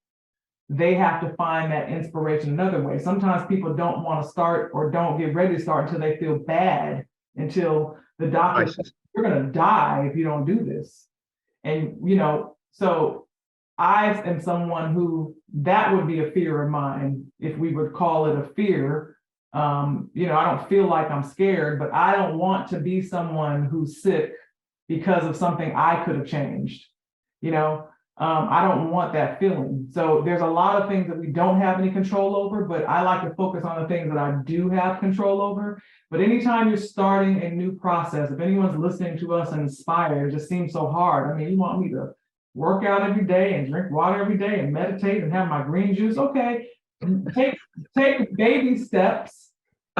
they have to find that inspiration another way. Sometimes people don't want to start or don't get ready to start until they feel bad, until the doctor says, you're going to die if you don't do this. And, so I am someone who that would be a fear of mine, if we would call it a fear. I don't feel like I'm scared, but I don't want to be someone who's sick because of something I could have changed. I don't want that feeling. So there's a lot of things that we don't have any control over, but I like to focus on the things that I do have control over. But anytime you're starting a new process, if anyone's listening to us and inspired, it just seems so hard. I mean, you want me to work out every day and drink water every day and meditate and have my green juice? Okay, take baby steps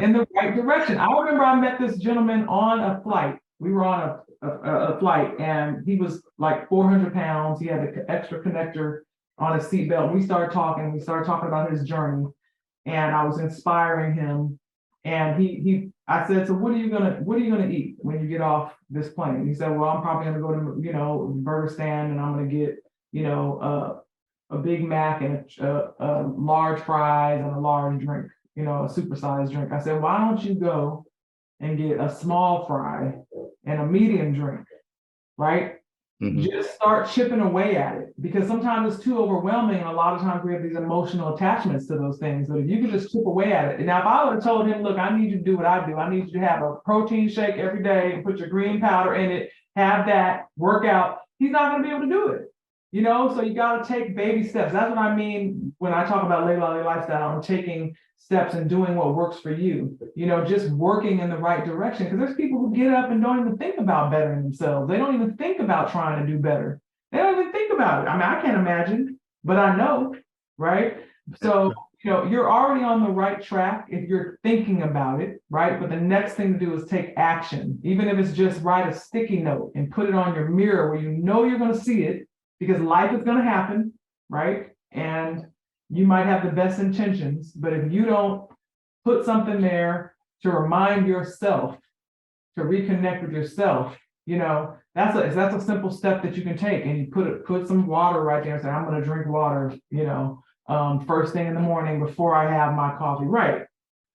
in the right direction. I remember I met this gentleman on a flight. We were on a flight and he was like 400 pounds. He had an extra connector on his seatbelt. We started talking about his journey and I was inspiring him. And I said, so what are you gonna eat when you get off this plane? He said, well, I'm probably gonna go to, burger stand and I'm gonna get, a Big Mac and a large fries and a large drink, a supersized drink. I said, why don't you go and get a small fry and a medium drink, right? Mm-hmm. Just start chipping away at it, because sometimes it's too overwhelming, and a lot of times we have these emotional attachments to those things. But if you can just chip away at it, and now if I would have told him, look, I need you to do what I do. I need you to have a protein shake every day and put your green powder in it, have that, work out. He's not going to be able to do it. So you got to take baby steps. That's what I mean when I talk about Laila Ali Lifestyle and taking steps and doing what works for you, just working in the right direction. Because there's people who get up and don't even think about bettering themselves. They don't even think about trying to do better. They don't even think about it. I mean, I can't imagine, but I know, right? So, you're already on the right track if you're thinking about it, right? But the next thing to do is take action. Even if it's just write a sticky note and put it on your mirror where you're going to see it, because life is going to happen, right? And you might have the best intentions, but if you don't put something there to remind yourself, to reconnect with yourself, that's a simple step that you can take. And you put some water right there and say, I'm going to drink water, first thing in the morning before I have my coffee, right?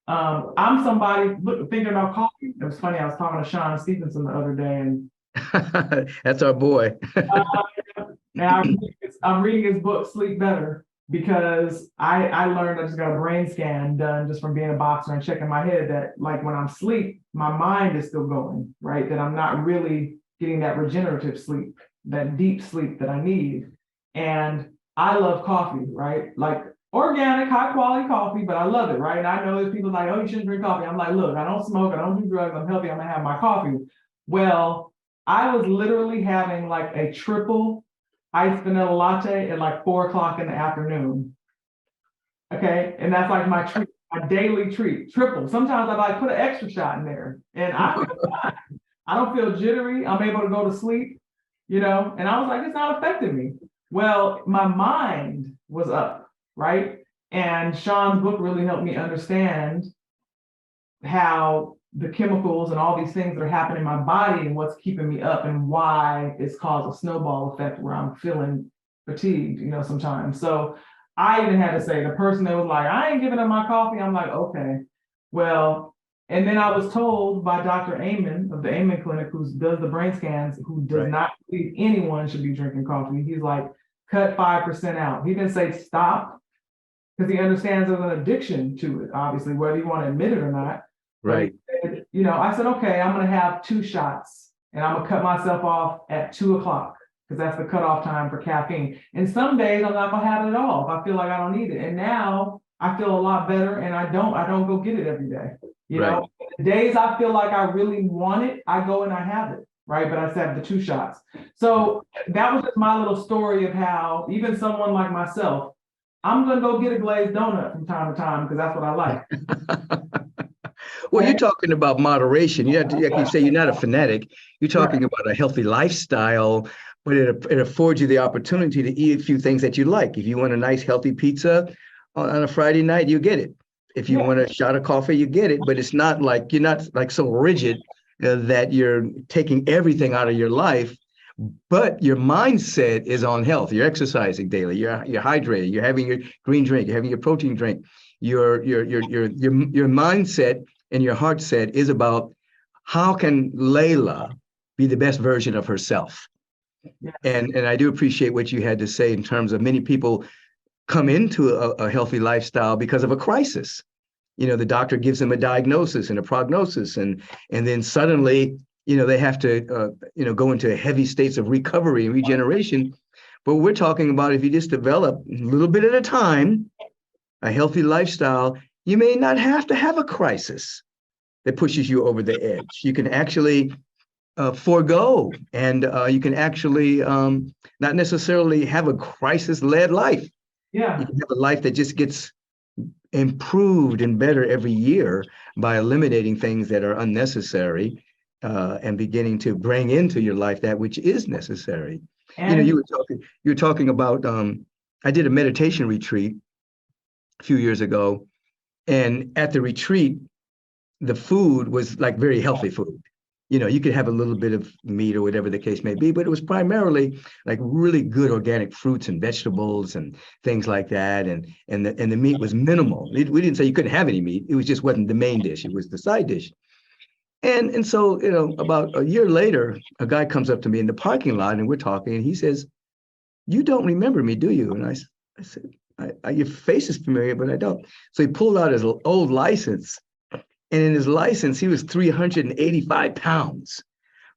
I'm somebody thinking about coffee. It was funny. I was talking to Sean Stevenson the other day, and that's our boy. And I'm reading his book, Sleep Better, because I learned, I just got a brain scan done just from being a boxer and checking my head, that like when I'm asleep, my mind is still going, right? That I'm not really getting that regenerative sleep, that deep sleep that I need. And I love coffee, right? Like organic, high quality coffee, but I love it, right? And I know that people are like, oh, you shouldn't drink coffee. I'm like, look, I don't smoke, I don't do drugs, I'm healthy, I'm gonna have my coffee. Well, I was literally having like a triple iced vanilla latte at like 4:00 in the afternoon. Okay. And that's like my treat, my daily treat, triple. Sometimes I like put an extra shot in there and I don't feel jittery. I'm able to go to sleep, and I was like, it's not affecting me. Well, my mind was up, right? And Sean's book really helped me understand how the chemicals and all these things that are happening in my body and what's keeping me up and why it's caused a snowball effect where I'm feeling fatigued, sometimes. So I even had to say, the person that was like, I ain't giving up my coffee. I'm like, okay, well, And then I was told by Dr. Amen of the Amen Clinic, who does the brain scans, who does Right. not believe anyone should be drinking coffee. He's like, cut 5% out. He didn't say stop because he understands there's an addiction to it, obviously, whether you want to admit it or not. But Right. he said, I said, okay, I'm going to have 2 shots and I'm going to cut myself off at 2 o'clock because that's the cutoff time for caffeine. And some days I'm not going to have it at all if I feel like I don't need it. And now I feel a lot better and I don't go get it every day. Right. The days I feel like I really want it, I go and I have it. Right. But I said the 2 shots. So that was just my little story of how even someone like myself, I'm going to go get a glazed donut from time to time because that's what I like. Well, you're Right. talking about moderation. You have to, like you say, you're not a fanatic. You're Right. talking about a healthy lifestyle, but it affords you the opportunity to eat a few things that you like. If you want a nice healthy pizza on a Friday night, you get it. If you Yeah. want a shot of coffee, you get it. But it's not like you're not like so rigid that you're taking everything out of your life. But your mindset is on health. You're exercising daily. You're hydrated. You're having your green drink. You're having your protein drink. Your mindset and your heart set is about how can Laila be the best version of herself. Yeah. And I do appreciate what you had to say in terms of many people come into a healthy lifestyle because of a crisis. The doctor gives them a diagnosis and a prognosis, and then suddenly, they have to, go into heavy states of recovery and regeneration. But we're talking about if you just develop a little bit at a time, a healthy lifestyle, you may not have to have a crisis that pushes you over the edge. You can actually forego, and you can actually not necessarily have a crisis-led life. You Yeah. can have a life that just gets improved and better every year by eliminating things that are unnecessary and beginning to bring into your life that which is necessary. And You were talking about I did a meditation retreat a few years ago, and at the retreat, the food was like very healthy food. You could have a little bit of meat or whatever the case may be, but it was primarily like really good organic fruits and vegetables and things like that. And the meat was minimal. We didn't say you couldn't have any meat. It was just wasn't the main dish. It was the side dish. And so, about a year later, a guy comes up to me in the parking lot and we're talking and he says, "You don't remember me, do you?" And I said, your face is familiar, but I don't. So he pulled out his old license, and in his license, he was 385 pounds,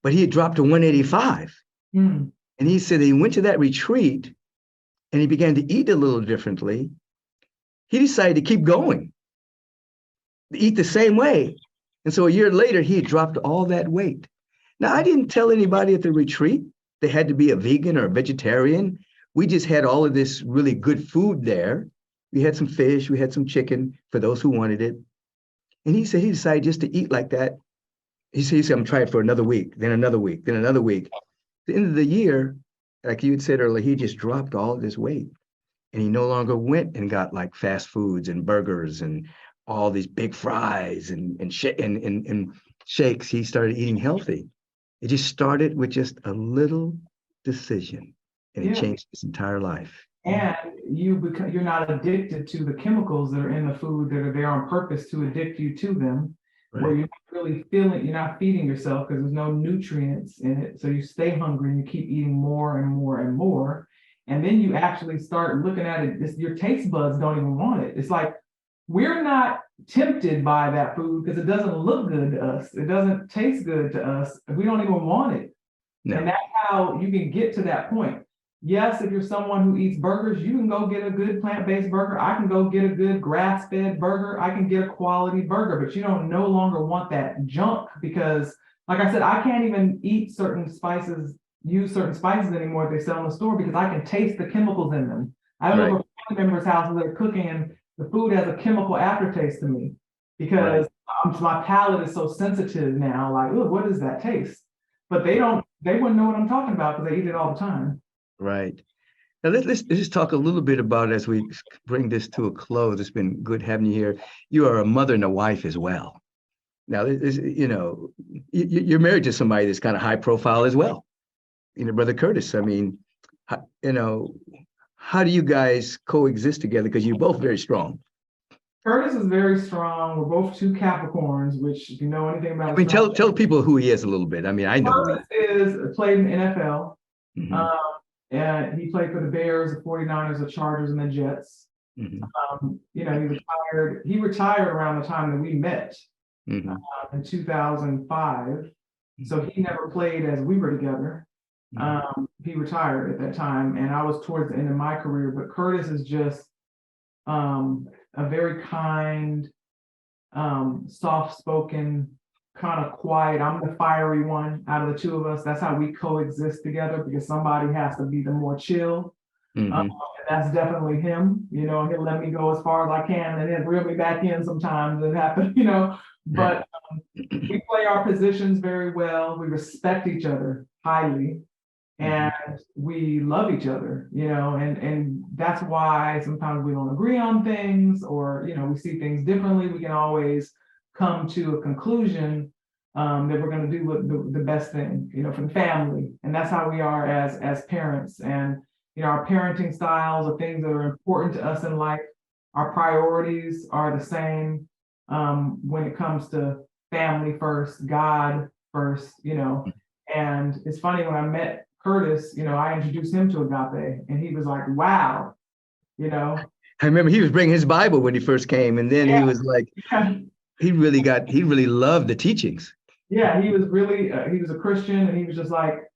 but he had dropped to 185. mm, And he said he went to that retreat and he began to eat a little differently. He decided to keep going, to eat the same way. And so a year later, he had dropped all that weight. Now, I didn't tell anybody at the retreat they had to be a vegan or a vegetarian. We just had all of this really good food there. We had some fish, we had some chicken for those who wanted it. And he said he decided just to eat like that. He said, I'm trying for another week, then another week, then another week. At the end of the year, like you had said earlier, he just dropped all of this weight. And he no longer went and got like fast foods and burgers and all these big fries and shakes. He started eating healthy. It just started with just a little decision, and it yeah. changed his entire life. And you're not addicted to the chemicals that are in the food that are there on purpose to addict you to them, where Right. you're not really you're not feeding yourself because there's no nutrients in it. So you stay hungry and you keep eating more and more and more. And then you actually start looking at it, your taste buds don't even want it. It's like we're not tempted by that food because it doesn't look good to us. It doesn't taste good to us. We don't even want it. And No. that's how you can get to that point. Yes, if you're someone who eats burgers, you can go get a good plant-based burger. I can go get a good grass-fed burger. I can get a quality burger, but you don't no longer want that junk because, like I said, I can't even eat certain spices, use certain spices anymore they sell in the store because I can taste the chemicals in them. I Right. go to family members' houses that are cooking and the food has a chemical aftertaste to me Right. because my palate is so sensitive now. Like, oh, what does that taste? But they wouldn't know what I'm talking about because they eat it all the time. Right. Now let's just talk a little bit about as we bring this to a close. It's been good having you here. You are a mother and a wife as well. Now, you're married to somebody that's kind of high profile as well. Brother Curtis. I mean, how do you guys coexist together? Because you're both very strong. Curtis is very strong. We're both two Capricorns, which if you know anything I about mean, astrology, tell people who he is a little bit. I mean, I know who he Curtis is played in the NFL. is. Um, and he played for the Bears, the 49ers, the Chargers, and the Jets. Hmm. You know, he retired. He retired around the time that we met Hmm. in 2005. So he never played as we were together. He retired at that time, and I was towards the end of my career. But Curtis is just a very kind, soft-spoken, kind of quiet. I'm the fiery one out of the two of us. That's how we coexist together because somebody has to be the more chill. Hmm. And that's definitely him. You know, he'll let me go as far as I can and then reel me back in sometimes. It happens, you know. But we play our positions very well. We respect each other highly. And we love each other, you know, and that's why sometimes we don't agree on things or, you know, we see things differently. We can always come to a conclusion that we're going to do the best thing, you know, for the family. And that's how we are as parents. And, you know, our parenting styles are things that are important to us in life. Our priorities are the same when it comes to family first, God first, you know. And it's funny when I met Curtis, you know, I introduced him to agape and he was like, wow, you know. I remember he was bringing his Bible when he first came, and then he was like, he really loved the teachings. Yeah, he was really, he was a Christian and he was just like,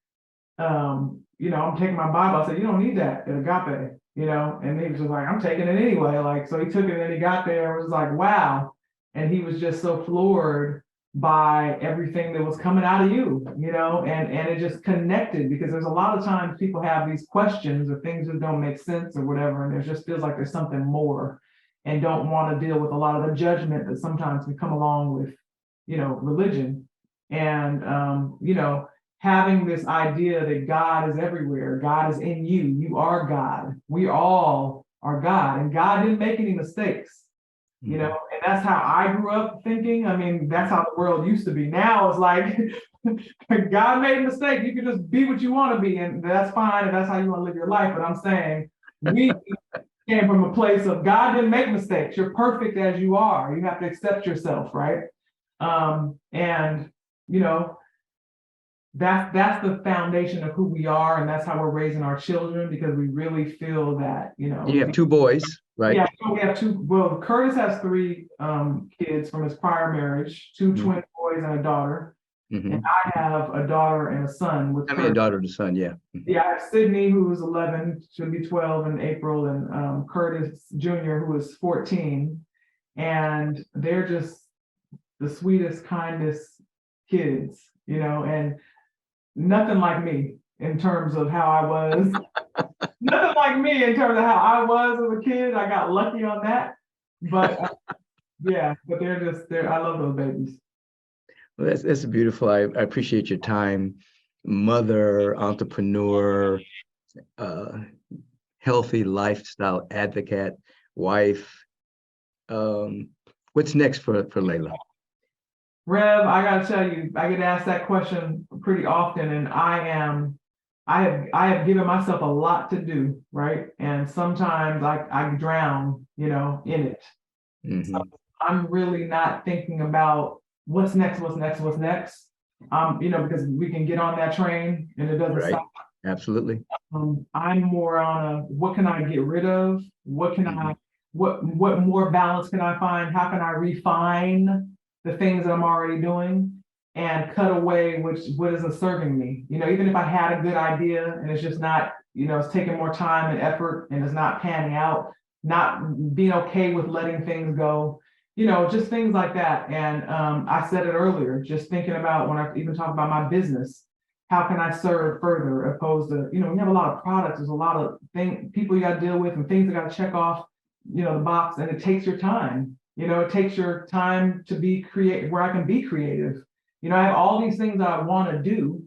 you know, I'm taking my Bible. I said, you don't need that at agape, you know, and he was just like, I'm taking it anyway. Like, so he took it and then he got there and was like, wow. And he was just so floored by everything that was coming out of you, you know, and it just connected because there's a lot of times people have these questions or things that don't make sense or whatever, and there just feels like there's something more and don't want to deal with a lot of the judgment that sometimes can come along with, you know, religion. And, you know, having this idea that God is everywhere, God is in you, you are God, we all are God, and God didn't make any mistakes. You know, and that's how I grew up thinking. I mean, that's how the world used to be. Now it's like God made a mistake. You can just be what you want to be, and that's fine, and that's how you want to live your life. But I'm saying we came from a place of God didn't make mistakes. You're perfect as you are. You have to accept yourself, right? And you know, that's the foundation of who we are, and that's how we're raising our children because we really feel that, you know. You have two boys, right? Yeah, so we have two. Well, Curtis has three kids from his prior marriage, two twin boys and a daughter. And I have a daughter and a son with I mean, a daughter and a son, yeah. Yeah, I have Sydney, who's 11, she'll be 12 in April, and Curtis Jr., who is 14. And they're just the sweetest, kindest kids, you know, and nothing like me in terms of how I was. Nothing like me in terms of how I was as a kid. I got lucky on that. But yeah, but I love those babies. Well, that's beautiful. I appreciate your time. Mother, entrepreneur, healthy lifestyle advocate, wife. What's next for Laila? Rev, I gotta tell you, I get asked that question pretty often, and I have given myself a lot to do, right? And sometimes I drown, you know, in it. So I'm really not thinking about what's next. You know, because we can get on that train and it doesn't stop. Absolutely. I'm more on what can I get rid of? What can what more balance can I find? How can I refine the things that I'm already doing and cut away what isn't serving me? You know, even if I had a good idea and it's just not, you know, it's taking more time and effort and it's not panning out, not being okay with letting things go, you know, just things like that. And I said it earlier, just thinking about when I even talk about my business, how can I serve further opposed to, you know, we have a lot of products, there's a lot of people you got to deal with and things you got to check off, you know, the box, and it takes your time. You know, it takes your time to be creative, where I can be creative. You know, I have all these things that I want to do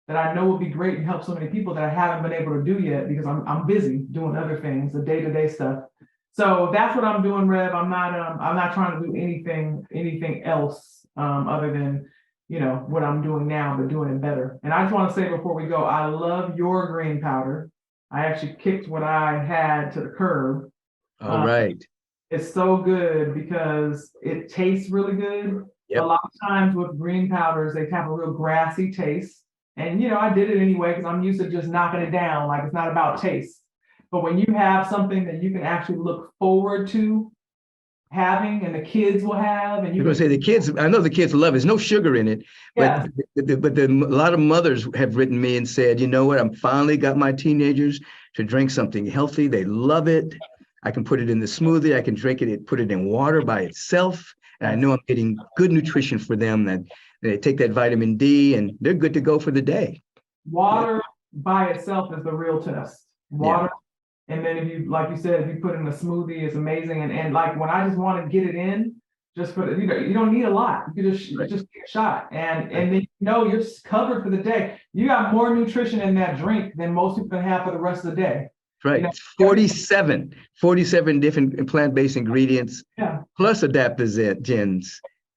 that I know would be great and help so many people that I haven't been able to do yet because I'm busy doing other things, the day-to-day stuff. So that's what I'm doing, Rev. I'm not trying to do anything else other than, you know, what I'm doing now, but doing it better. And I just want to say before we go, I love your green powder. I actually kicked what I had to the curb. All right. It's so good because it tastes really good. Yep. A lot of times with green powders, they have a real grassy taste. And I did it anyway because I'm used to just knocking it down. Like, it's not about taste. But when you have something that you can actually look forward to having, and the kids will have, and You're gonna say the kids. I know the kids love it. There's no sugar in it, yes, but a lot of mothers have written me and said, you know what? I'm finally got my teenagers to drink something healthy. They love it. I can put it in the smoothie. I can drink it. Put it in water by itself, and I know I'm getting good nutrition for them. That they take that vitamin D, and they're good to go for the day. water by itself is the real test. Water. And then if you, like you said, if you put in a smoothie, it's amazing. And like when I just want to get it in, just put it, you don't need a lot. You can just take a shot. And then you're just covered for the day. You got more nutrition in that drink than most people can have for the rest of the day. Right. 47 different plant-based ingredients, plus adaptogens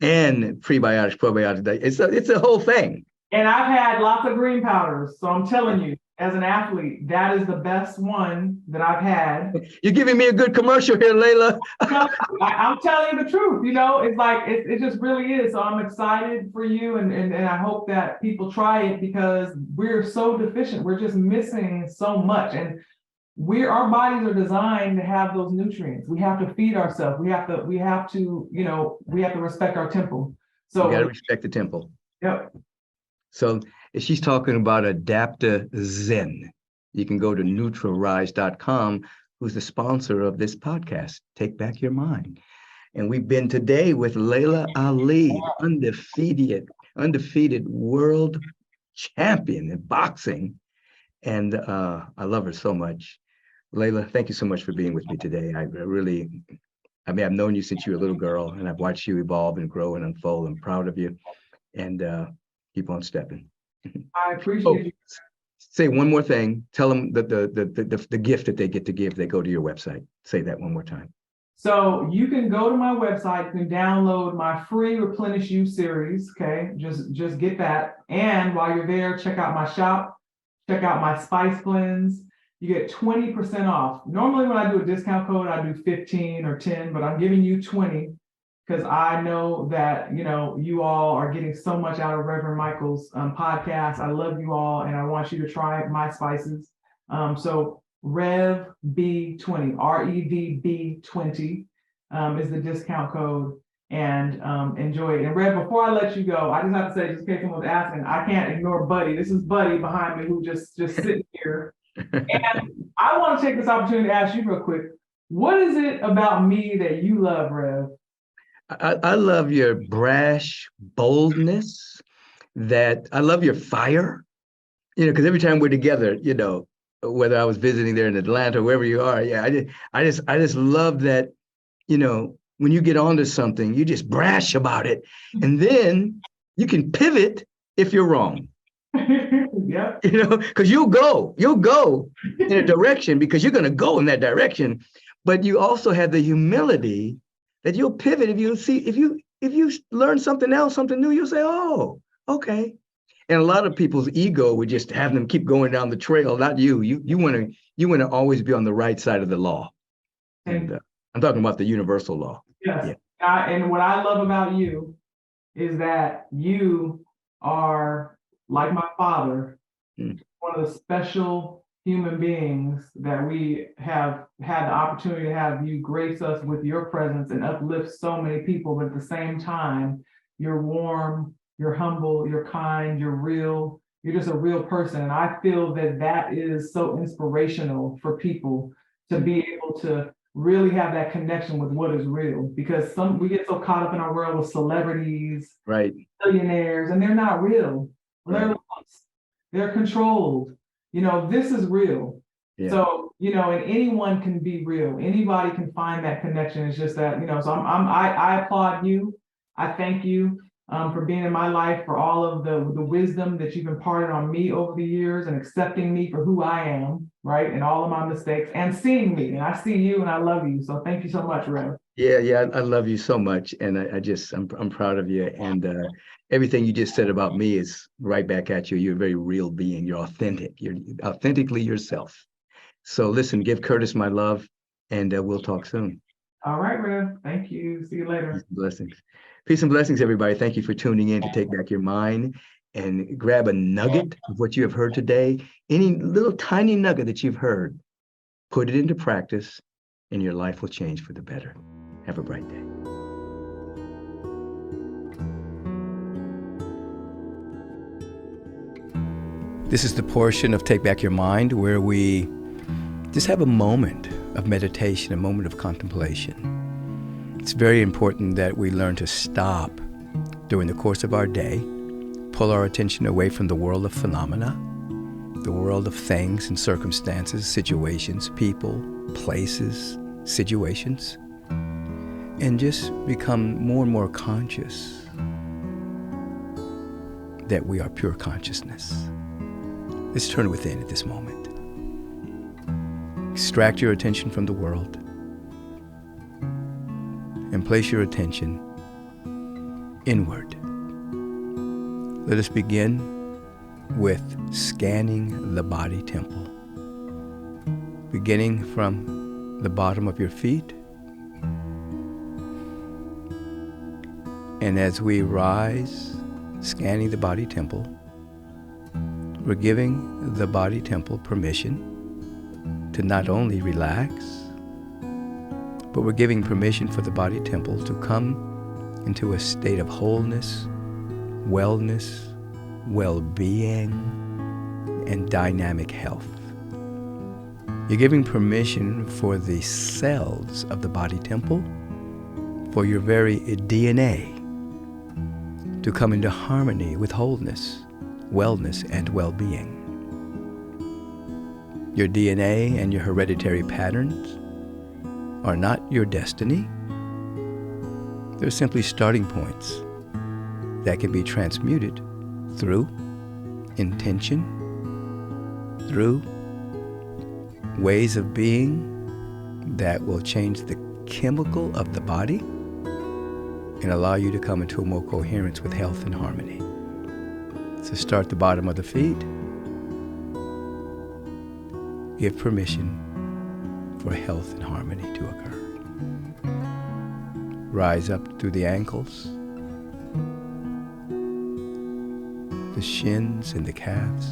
and prebiotics, probiotics. It's a whole thing. And I've had lots of green powders. So I'm telling you, as an athlete, that is the best one that I've had. You're giving me a good commercial here, Laila. I'm telling you the truth. It's like, it just really is. So I'm excited for you. And I hope that people try it because we're so deficient. We're just missing so much. And our bodies are designed to have those nutrients. We have to feed ourselves. We have to respect our temple. So you got to respect the temple. Yep. So if she's talking about Adaptogen, you can go to neutralrise.com, who's the sponsor of this podcast, Take Back Your Mind. And we've been today with Laila Ali, undefeated world champion in boxing. And I love her so much. Laila, thank you so much for being with me today. I've known you since you were a little girl, and I've watched you evolve and grow and unfold. I'm proud of you. And keep on stepping. I appreciate you. Say one more thing. Tell them the gift that they get to give. They go to your website. Say that one more time. So you can go to my website. You can download my free Replenish You series. Okay, just get that. And while you're there, check out my shop. Check out my spice blends. You get 20% off. Normally, when I do a discount code, I do 15 or 10, but I'm giving you 20. Because I know that, you all are getting so much out of Reverend Michael's podcast. I love you all, and I want you to try my spices. So Rev B20, REVB20 is the discount code, and enjoy it. And Rev, before I let you go, I just have to say, just in case someone's asking, I can't ignore Buddy. This is Buddy behind me who just sitting here. And I want to take this opportunity to ask you real quick, what is it about me that you love, Rev? I love your brash boldness. I love your fire. Because every time we're together, whether I was visiting there in Atlanta or wherever you are, I just love that. When you get onto something, you just brash about it, and then you can pivot if you're wrong. Yeah. Because you'll go in a direction because you're going to go in that direction, but you also have the humility that you'll pivot if you learn something else, something new, you'll say, oh, okay. And a lot of people's ego would just have them keep going down the trail, not you. You want to always be on the right side of the law. And I'm talking about the universal law. Yes. Yeah. And what I love about you is that you are like my father, one of the special human beings that we have had the opportunity to have you grace us with your presence and uplift so many people, but at the same time, you're warm, you're humble, you're kind, you're real, you're just a real person. And I feel that is so inspirational for people to be able to really have that connection with what is real, because we get so caught up in our world with celebrities, right, billionaires, and they're not real. They're lost. They're controlled. This is real. Yeah. So, and anyone can be real. Anybody can find that connection. It's just that, so I applaud you. I thank you for being in my life, for all of the wisdom that you've imparted on me over the years and accepting me for who I am, right? And all of my mistakes and seeing me. And I see you and I love you. So thank you so much, Rev. Yeah, I love you so much. And I'm proud of you. And everything you just said about me is right back at you. You're a very real being. You're authentic. You're authentically yourself. So listen, give Curtis my love, and we'll talk soon. All right, Rev. Thank you. See you later. Peace and blessings. Peace and blessings, everybody. Thank you for tuning in to Take Back Your Mind and grab a nugget of what you have heard today. Any little tiny nugget that you've heard, put it into practice, and your life will change for the better. Have a bright day. This is the portion of Take Back Your Mind where we just have a moment of meditation, a moment of contemplation. It's very important that we learn to stop during the course of our day, pull our attention away from the world of phenomena, the world of things and circumstances, situations, people, places, situations, and just become more and more conscious that we are pure consciousness. Let's turn within at this moment. Extract your attention from the world and place your attention inward. Let us begin with scanning the body temple, beginning from the bottom of your feet. And as we rise, scanning the body temple, we're giving the body temple permission to not only relax, but we're giving permission for the body temple to come into a state of wholeness, wellness, well-being, and dynamic health. You're giving permission for the cells of the body temple, for your very DNA to come into harmony with wholeness, wellness, and well-being. Your DNA and your hereditary patterns are not your destiny. They're simply starting points that can be transmuted through intention, through ways of being that will change the chemical of the body and allow you to come into a more coherence with health and harmony. So start the bottom of the feet. Give permission for health and harmony to occur. Rise up through the ankles, the shins and the calves,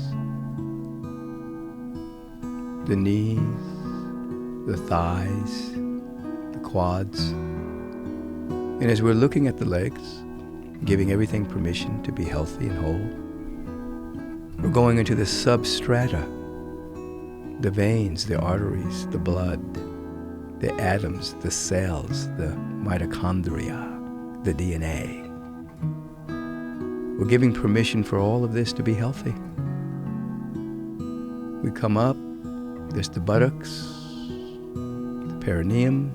the knees, the thighs, the quads. And as we're looking at the legs, giving everything permission to be healthy and whole, we're going into the substrata, the veins, the arteries, the blood, the atoms, the cells, the mitochondria, the DNA. We're giving permission for all of this to be healthy. We come up, there's the buttocks, the perineum,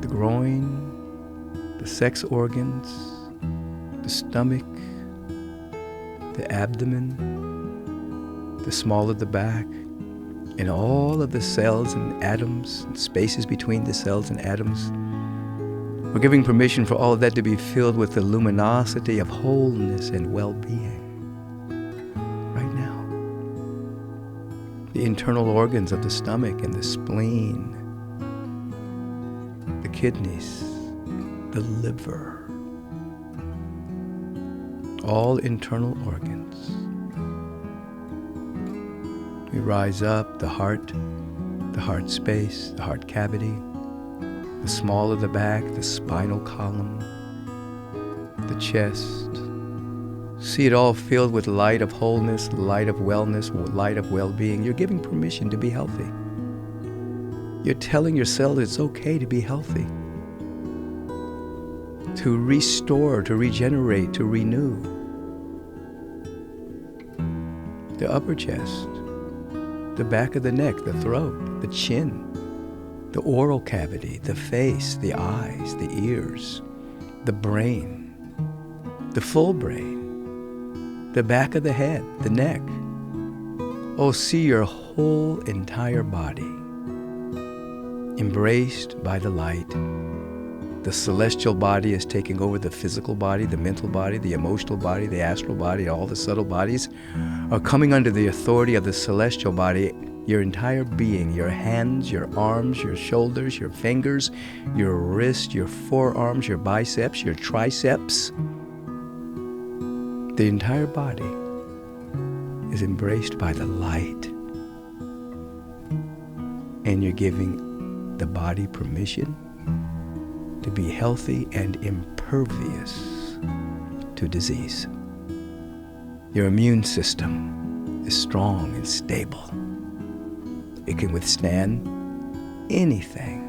the groin, the sex organs, the stomach, the abdomen, the small of the back, and all of the cells and atoms and spaces between the cells and atoms. We're giving permission for all of that to be filled with the luminosity of wholeness and well-being right now. The internal organs of the stomach and the spleen, the kidneys, the liver, all internal organs. We rise up the heart space, the heart cavity, the small of the back, the spinal column, the chest. See it all filled with light of wholeness, light of wellness, light of well-being. You're giving permission to be healthy. You're telling your cell it's okay to be healthy, to restore, to regenerate, to renew. The upper chest, the back of the neck, the throat, the chin, the oral cavity, the face, the eyes, the ears, the brain, the full brain, the back of the head, the neck. Oh, see your whole entire body embraced by the light. The celestial body is taking over the physical body, the mental body, the emotional body, the astral body. All the subtle bodies are coming under the authority of the celestial body, Your entire being, your hands, your arms, your shoulders, your fingers, your wrists, your forearms, your biceps, your triceps. The entire body is embraced by the light. And you're giving the body permission to be healthy and impervious to disease. Your immune system is strong and stable. It can withstand anything.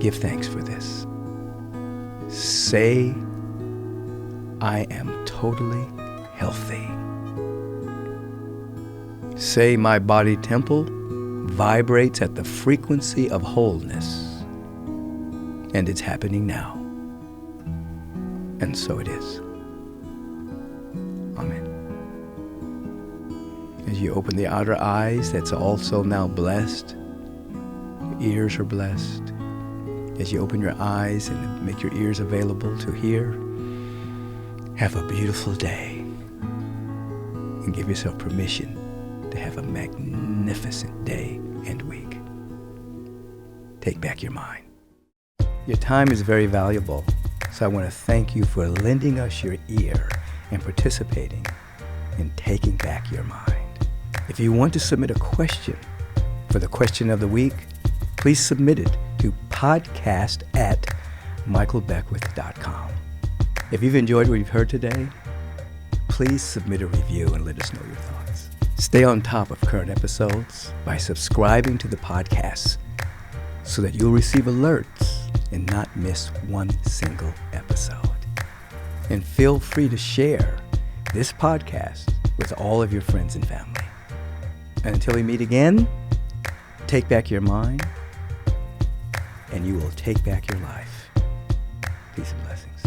Give thanks for this. Say, I am totally healthy. Say, my body temple vibrates at the frequency of wholeness. And it's happening now. And so it is. Amen. As you open the outer eyes, that's also now blessed. Your ears are blessed. As you open your eyes and make your ears available to hear, have a beautiful day. And give yourself permission to have a magnificent day and week. Take back your mind. Your time is very valuable, so I want to thank you for lending us your ear and participating in taking back your mind. If you want to submit a question for the question of the week, please submit it to podcast@michaelbeckwith.com. If you've enjoyed what you've heard today, please submit a review and let us know your thoughts. Stay on top of current episodes by subscribing to the podcast so that you'll receive alerts and not miss one single episode. And feel free to share this podcast with all of your friends and family. And until we meet again, take back your mind, and you will take back your life. Peace and blessings.